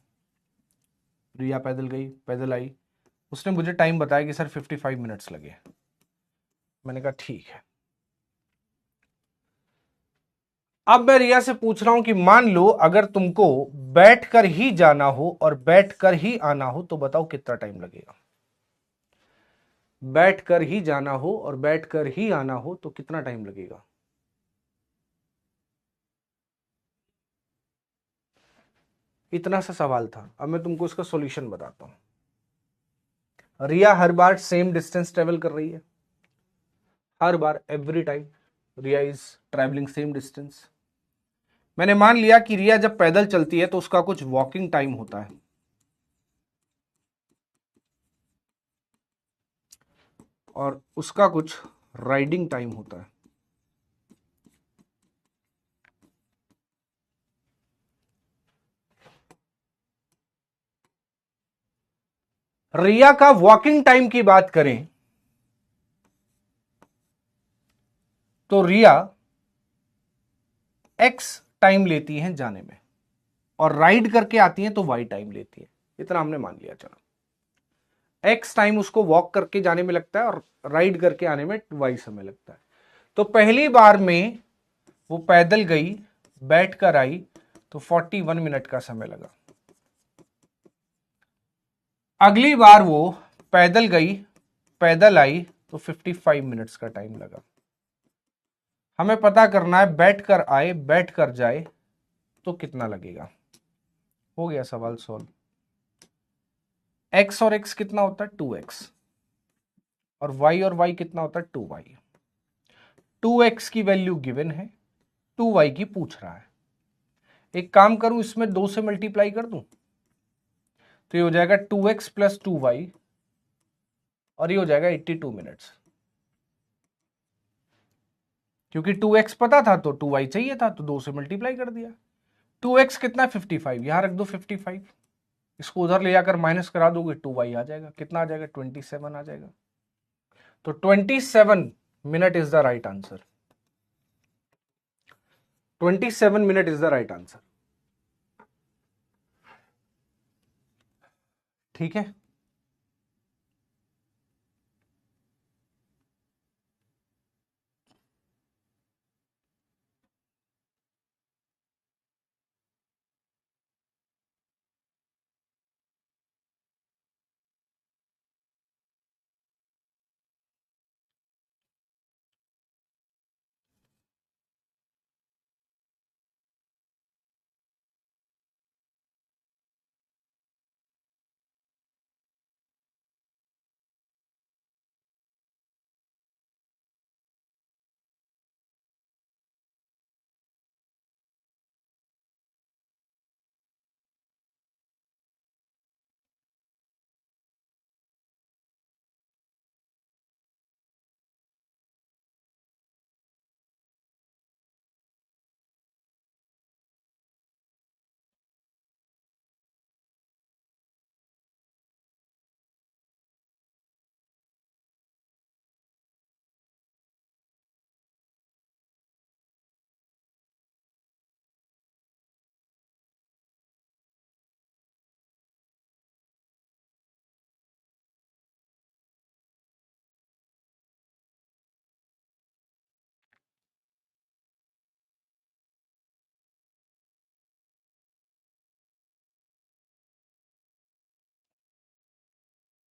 रिया पैदल गई, पैदल आई। उसने मुझे टाइम बताया कि सर 55 मिनट्स लगे। मैंने कहा ठीक है। अब मैं रिया से पूछ रहा हूं कि मान लो अगर तुमको बैठकर ही जाना हो और बैठकर ही आना हो तो बताओ कितना टाइम लगेगा। बैठकर ही जाना हो और बैठकर ही आना हो तो कितना टाइम लगेगा। इतना सा सवाल था। अब मैं तुमको इसका सॉल्यूशन बताता हूं। रिया हर बार सेम डिस्टेंस ट्रेवल कर रही है, हर बार every time Riya is travelling same distance. मैंने मान लिया कि रिया जब पैदल चलती है तो उसका कुछ वॉकिंग टाइम होता है और उसका कुछ राइडिंग टाइम होता है। रिया का वॉकिंग टाइम की बात करें तो रिया एक्स टाइम लेती हैं जाने में और राइड करके आती हैं तो वाई टाइम लेती है। इतना हमने मान लिया। चलो, एक्स टाइम उसको वॉक करके जाने में लगता है और राइड करके आने में वाई समय लगता है। तो पहली बार में वो पैदल गई, बैठ कर आई तो 41 मिनट का समय लगा। अगली बार वो पैदल गई, पैदल आई तो 55 मिनट्स का टाइम लगा। हमें पता करना है बैठकर आए बैठकर जाए तो कितना लगेगा। हो गया सवाल सॉल्व। एक्स और एक्स कितना होता है 2x और y कितना होता है 2y। 2x की वैल्यू गिवन है, 2y की पूछ रहा है। एक काम करूं, इसमें 2 से मल्टीप्लाई कर दूं तो ये हो जाएगा 2x प्लस 2y और ये हो जाएगा 82 मिनट्स। क्योंकि 2x पता था तो 2y चाहिए था तो 2 से मल्टीप्लाई कर दिया। 2x कितना 55, यहां रख दो 55। इसको उधर ले जाकर माइनस करा दोगे 2y आ जाएगा। कितना आ जाएगा 27 आ जाएगा। तो 27 minute is the right answer. 27 minute is the right answer. ठीक है।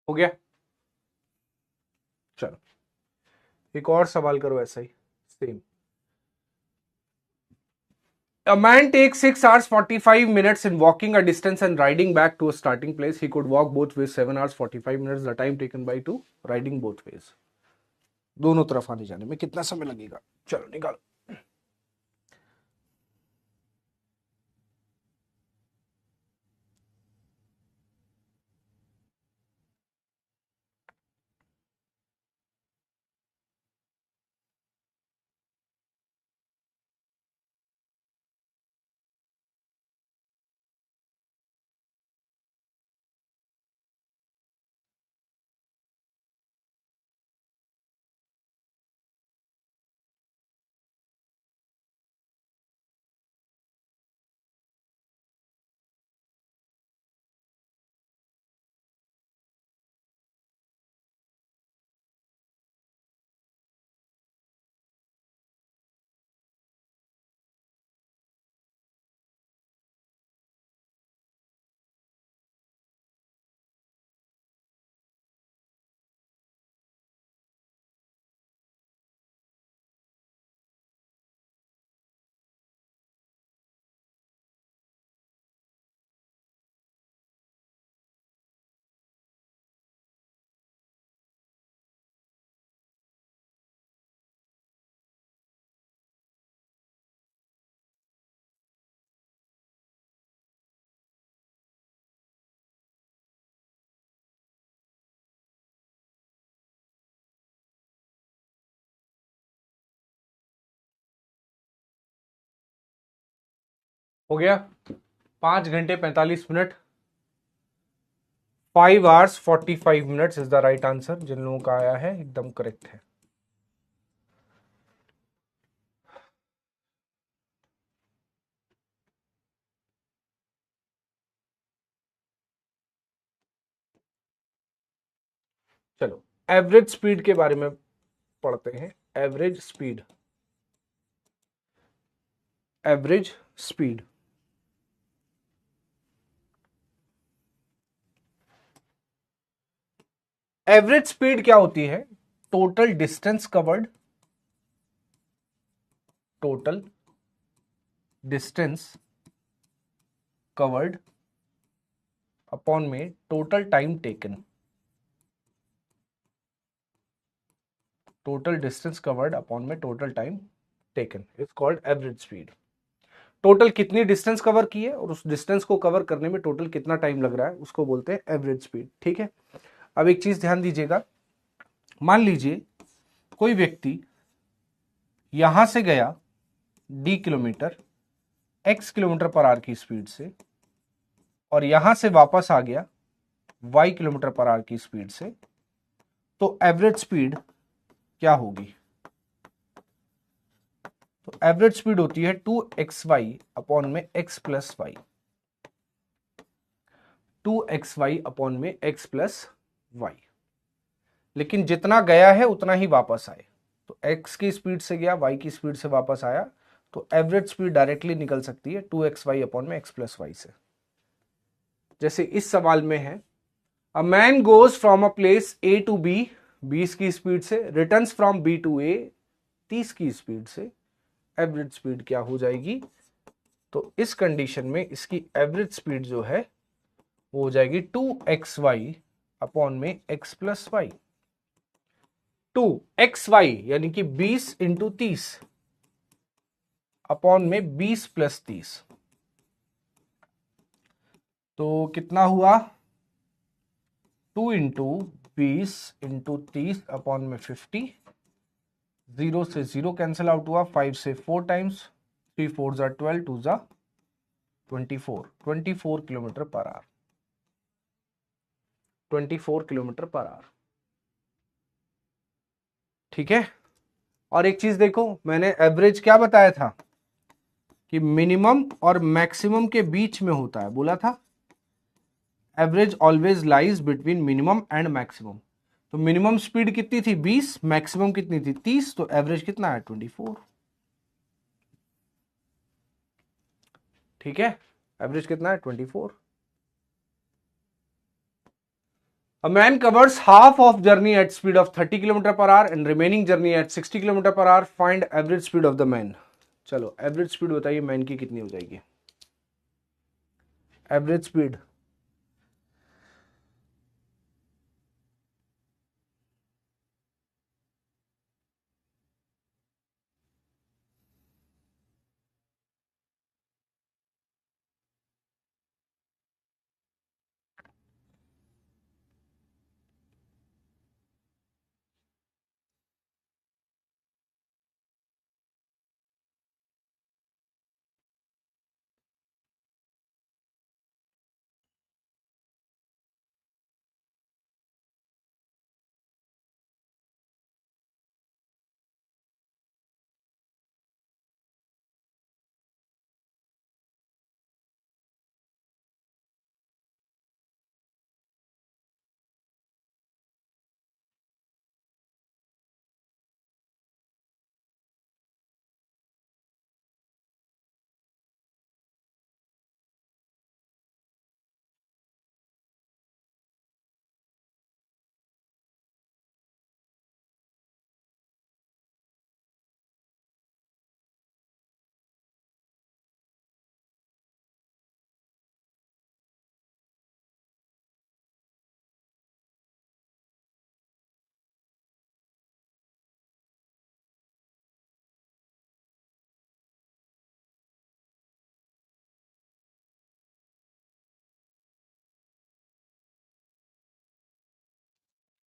हो गया। चलो एक और सवाल करो ऐसा ही same. A man takes 6 hours 45 minutes in walking a distance and riding back to a starting place. He could walk both ways 7 hours 45 minutes. The time taken by to riding both ways. दोनों तरफ आने जाने में कितना समय लगेगा। चलो निकालो। हो गया 5 घंटे 45 मिनट, 5 hours 45 minutes is the right answer. जिन लोगों का आया है एकदम करेक्ट है। चलो एवरेज स्पीड के बारे में पढ़ते हैं। Average speed, average speed average speed क्या होती है? Total distance covered, total distance covered upon में total time taken, total distance covered upon में total time taken is called average speed. Total कितनी डिस्टेंस कवर की है और उस डिस्टेंस को कवर करने में टोटल कितना टाइम लग रहा है, उसको बोलते हैं एवरेज स्पीड। ठीक है, अब एक चीज ध्यान दीजिएगा। मान लीजिए कोई व्यक्ति यहां से गया D kilometre x kilometre per our की स्पीड से और यहां से वापस आ गया y किलोमीटर पर आवर की स्पीड से, तो एवरेज स्पीड क्या होगी? तो एवरेज स्पीड होती है 2xy अपॉन में x plus y, 2xy upon में x प्लस वाई। लेकिन जितना गया है उतना ही वापस आए, तो x की स्पीड से गया, y की स्पीड से वापस आया, तो एवरेज स्पीड डायरेक्टली निकल सकती है 2xy अपॉन में x प्लस वाई से। जैसे इस सवाल में है, a man goes from a place A to B 20 की स्पीड से, returns from B to A 30 की स्पीड से, एवरेज स्पीड क्या हो जाएगी? तो इस कंडीशन में इसकी एवरेज स्पीड जो है वो हो जाएगी 2xy अपॉन में x प्लस वाई। 2xy यानी कि 20 इंटू 30 अपॉन में 20 प्लस 30, तो कितना हुआ? 2 इंटू 20 इंटू 30 अपॉन में 50, 0 से 0 कैंसिल आउट हुआ, 5 से 4 टाइम्स, 3 4 जा 12, 2 जा 24 kilometre per our, 24 kilometre per hour. ठीक है, और एक चीज देखो, मैंने एवरेज क्या बताया था कि मिनिमम और मैक्सिमम के बीच में होता है, बोला था average always lies between minimum and maximum. तो मिनिमम स्पीड कितनी थी 20, मैक्सिमम कितनी थी 30, तो एवरेज कितना है 24। ठीक है, एवरेज कितना है 24। A man covers half of journey at speed of 30 km per hour and remaining journey at 60 km per hour. Find average speed of the man. चलो एवरेज स्पीड बताइए मैन की कितनी हो जाएगी? एवरेज स्पीड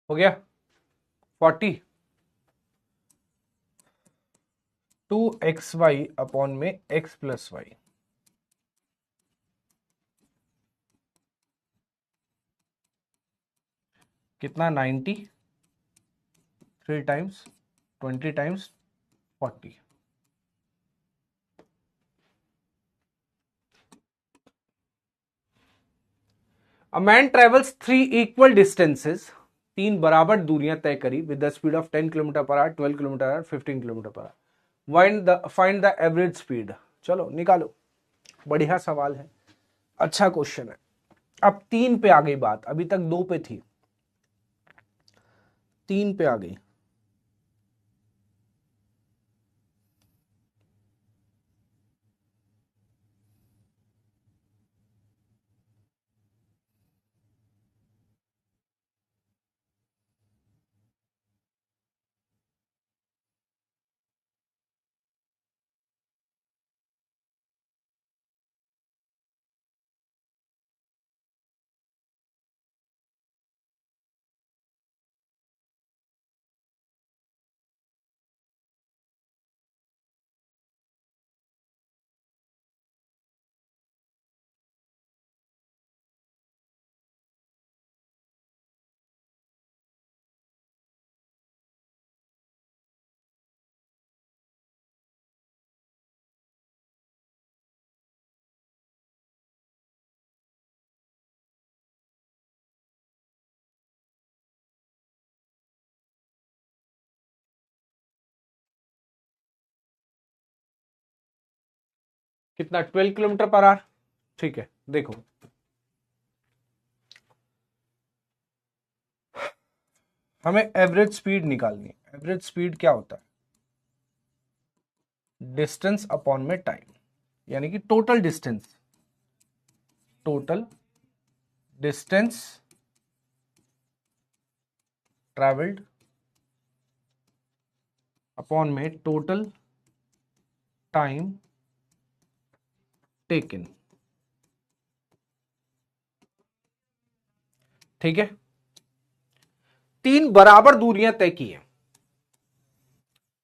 हो गया 40, 2xy अपॉन में x plus Y. कितना 90, 3 times 20 times 40। A man travels 3 equal distances, 3 बराबर दूरियां तय करी with the speed of 10 kilometre per our, 12 kilometre our, 15 kilometre per our. Find the average speed. चलो निकालो, बढ़िया सवाल है, अच्छा क्वेश्चन है। अब 3 पे आ गई बात, अभी तक 2 पे थी, 3 पे आ गई। कितना? 12 किलोमीटर पर आवर। ठीक है, देखो हमें एवरेज स्पीड निकालनी है। एवरेज स्पीड क्या होता है? डिस्टेंस अपॉन में टाइम, यानी कि total distance, total distance travelled upon में टोटल टाइम टेकन। ठीक है, 3 बराबर दूरियां तय की है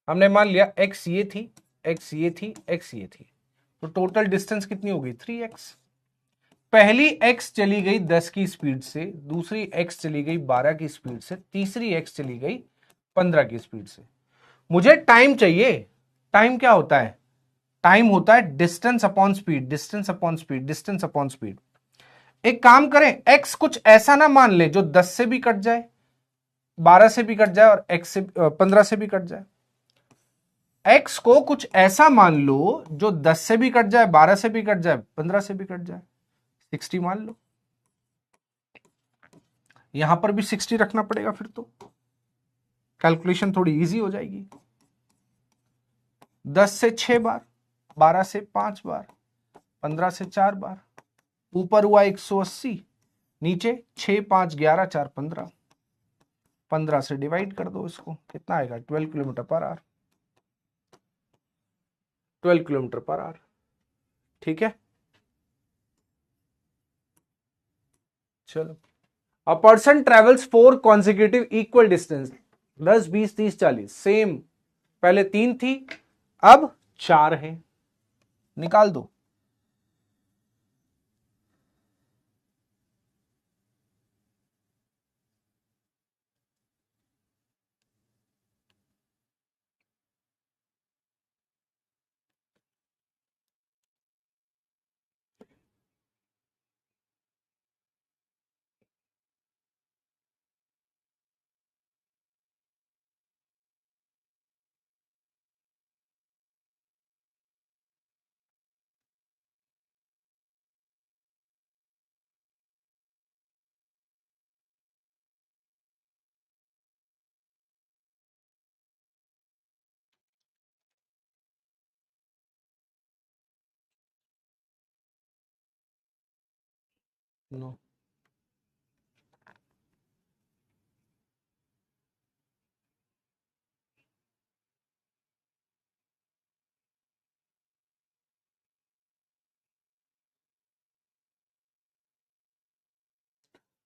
हमने। मान लिया x ये थी, x ये थी, x ये थी, तो टोटल डिस्टेंस कितनी हो गई? 3x। पहली x चली गई 10 की स्पीड से, दूसरी x चली गई 12 की स्पीड से, तीसरी x चली गई 15 की स्पीड से। मुझे टाइम चाहिए। टाइम क्या होता है? टाइम होता है distance upon speed, distance upon speed, distance upon speed. एक काम करें, x कुछ ऐसा ना मान ले जो 10 से भी कट जाए, 12 से भी कट जाए और x से 15 से भी कट जाए। x को कुछ ऐसा मान लो जो 10 से भी कट जाए, 12 से भी कट जाए, 15 से भी कट जाए। 60 मान लो, यहां पर भी 60 रखना पड़ेगा, फिर तो कैलकुलेशन थोड़ी इजी हो जाएगी। 10 से 6 बार, 12 से 5 बार, 15 से 4 बार, ऊपर हुआ 180, नीचे 6 5 11 4 15, 15 से डिवाइड कर दो इसको, कितना आएगा? 12 kilometre per our, 12 kilometre per hour. ठीक है, चलो। A person travels 4 consecutive equal distance, 10 20 30 40, same. पहले 3 थी, अब 4 है, निकाल दो। No,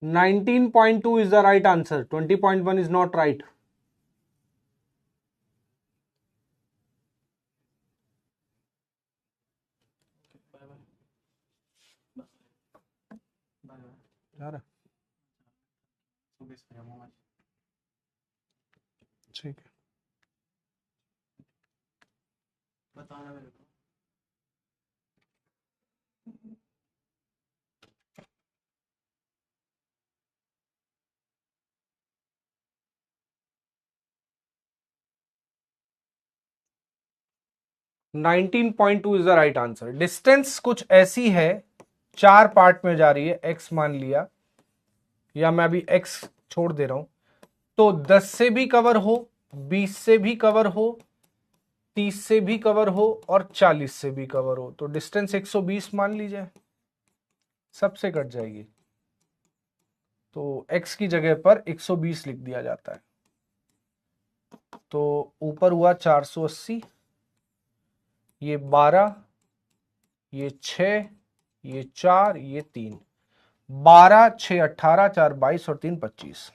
19.2 is the right answer, 20.1 is not right. ठीक है, बताना मेरे को। Nineteen point two is the right answer. Distance कुछ ऐसी है, 4 पार्ट में जा रही है, x मान लिया, या मैं अभी x छोड़ दे रहा हूं, तो 10 से भी कवर हो, 20 से भी कवर हो, 30 से भी कवर हो और 40 से भी कवर हो, तो डिस्टेंस 120 मान लीजिए, सबसे कट जाएगी, तो x की जगह पर 120 लिख दिया जाता है। तो ऊपर हुआ 480, ये 12, ये 6, ये 4, ये 3, 12, 6, 18, 4, 22 और 3, 25।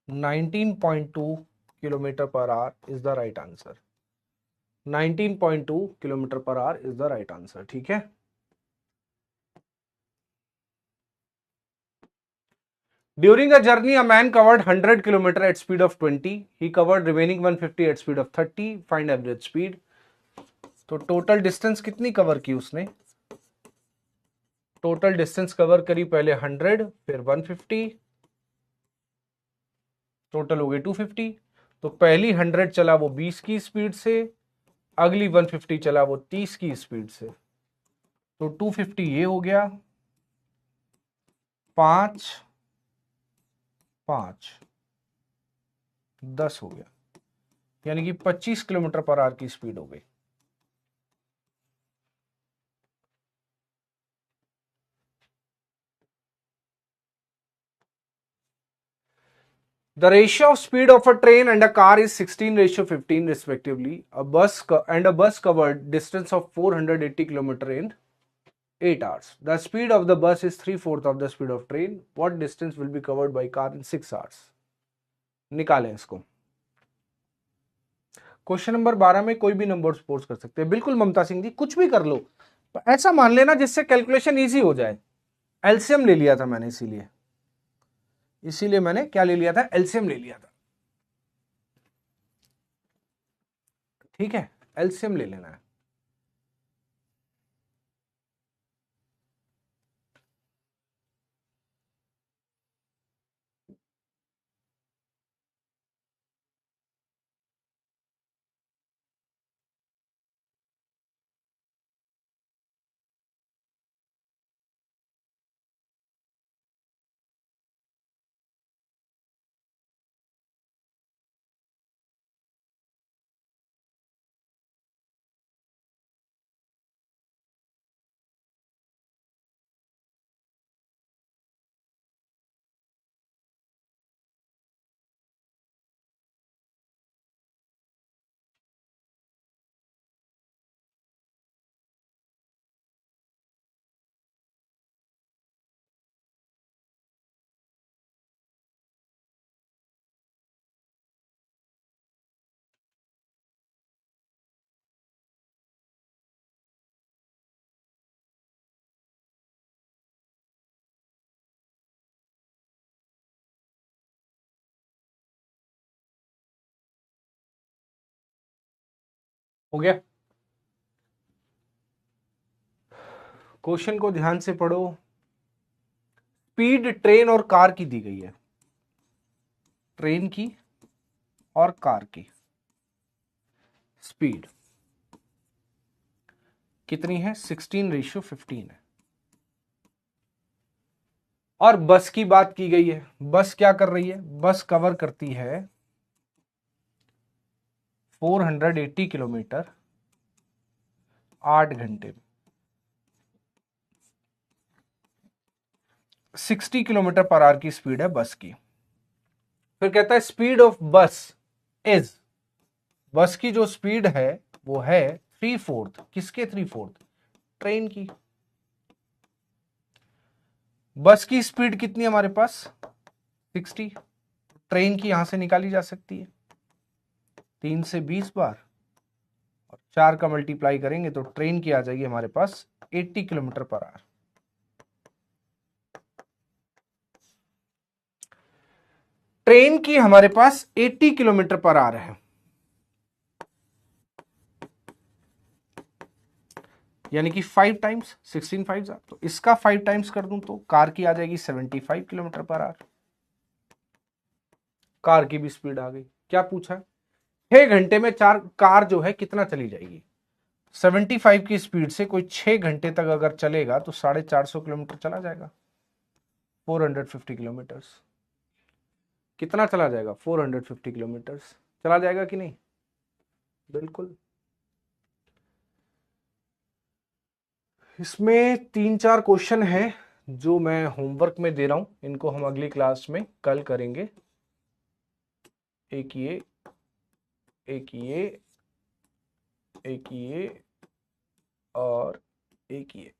19.2 kilometre per hour is the right answer. 19.2 kilometre per hour is the right answer. ठीक है, during a journey a man covered 100 kilometre at speed of 20, he covered remaining 150 at speed of 30, find average speed. तो total distance कितनी cover की उसने? Total distance cover करी पहले 100, फिर 150, total हो गए 250। तो पहली 100 चला वो 20 की स्पीड से, अगली 150 चला वो 30 की स्पीड से, तो 250 ये हो गया, 5, 5, 10 हो गया, यानी कि 25 किलोमीटर पर आवर की स्पीड हो गई। The ratio of speed of a train and a car is 16:15 respectively. A bus covered distance of 480 km in 8 hours. The speed of the bus is 3/4 of the speed of train. What distance will be covered by car in 6 hours? निकालें इसको। Question number 12 में कोई भी number suppose कर सकते हैं, बिल्कुल ममता सिंह जी, कुछ भी कर लो, ऐसा मान लेना जिससे कैलकुलेशन इजी हो जाए। एलसीएम ले लिया था मैंने, इसीलिए मैंने क्या ले लिया था? एलसीएम ले लिया था। ठीक है, एलसीएम ले लेना है। हो गया? क्वेश्चन को ध्यान से पढ़ो। स्पीड ट्रेन और कार की दी गई है, ट्रेन की और कार की स्पीड कितनी है? 16:15 है। और बस की बात की गई है, बस क्या कर रही है? बस कवर करती है 480 किलोमीटर 8 घंटे में, 60 किलोमीटर पर आवर की स्पीड है बस की। फिर कहता है स्पीड ऑफ बस इज, बस की जो स्पीड है वो है 3/4, किसके 3/4? ट्रेन की। बस की स्पीड कितनी है हमारे पास? 60, ट्रेन की यहां से निकाली जा सकती है 3 से 20 बार, और 4 का मल्टीप्लाई करेंगे तो ट्रेन की आ जाएगी हमारे पास 80 किलोमीटर पर आवर। ट्रेन की हमारे पास 80 किलोमीटर पर आवर है, यानी कि 5 टाइम्स 16 5 तो इसका 5 टाइम्स कर दूं तो कार की आ जाएगी 75 किलोमीटर पर आवर। कार की भी स्पीड आ गई। क्या पूछा है? 6 घंटे में चार कार जो है कितना चली जाएगी? 75 की स्पीड से कोई 6 घंटे तक अगर चलेगा तो 450 किलोमीटर चला जाएगा। 450 किलोमीटर कितना चला जाएगा? 450 किलोमीटर चला जाएगा कि नहीं? बिल्कुल। इसमें 3-4 क्वेश्चन हैं जो मैं होमवर्क में दे रहा हूं, इनको हम अगली क्लास में कल करेंगे। एक ये, एक ये, एक ये और एक ये,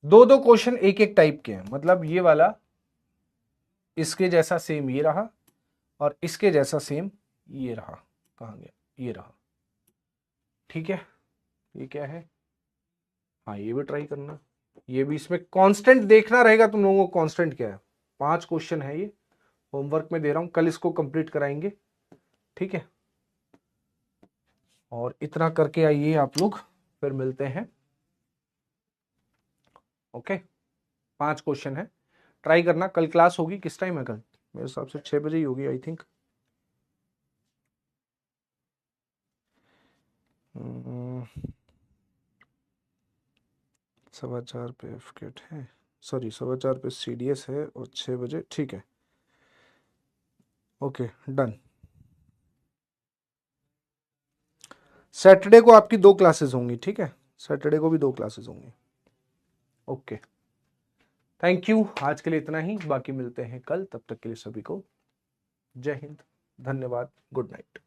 दो दो क्वेश्चन एक एक टाइप के हैं। मतलब ये वाला इसके जैसा सेम ये रहा और इसके जैसा सेम ये रहा। कहाँ गया? ये रहा। ठीक है, ये क्या है? हाँ, ये भी ट्राई करना। ये भी इसमें कांस्टेंट देखना रहेगा तुम लोगों को, कांस्टेंट क्या है। 5 क्वेश्चन है, ये होमवर्क में दे रहा हूं, कल इसको कंप्लीट कराएंगे। ठीक है, और इतना करके आइए आप लोग, फिर मिलते हैं। ओके, 5 क्वेश्चन है, ट्राई करना। कल क्लास होगी, किस टाइम है कल? मेरे हिसाब से 6 बजे ही होगी, आई थिंक। 4:15 पे एफकेट है, सॉरी 4:15 पे सीडीएस है और 6 बजे। ठीक है, ओके डन। सैटरडे को आपकी 2 क्लासेस होंगी। ठीक है, सैटरडे को भी 2 क्लासेस होंगी। Okay, thank you. आज के लिए इतना ही, बाकी मिलते हैं कल। तब तक के लिए सभी को जय हिंद, धन्यवाद, गुड नाइट।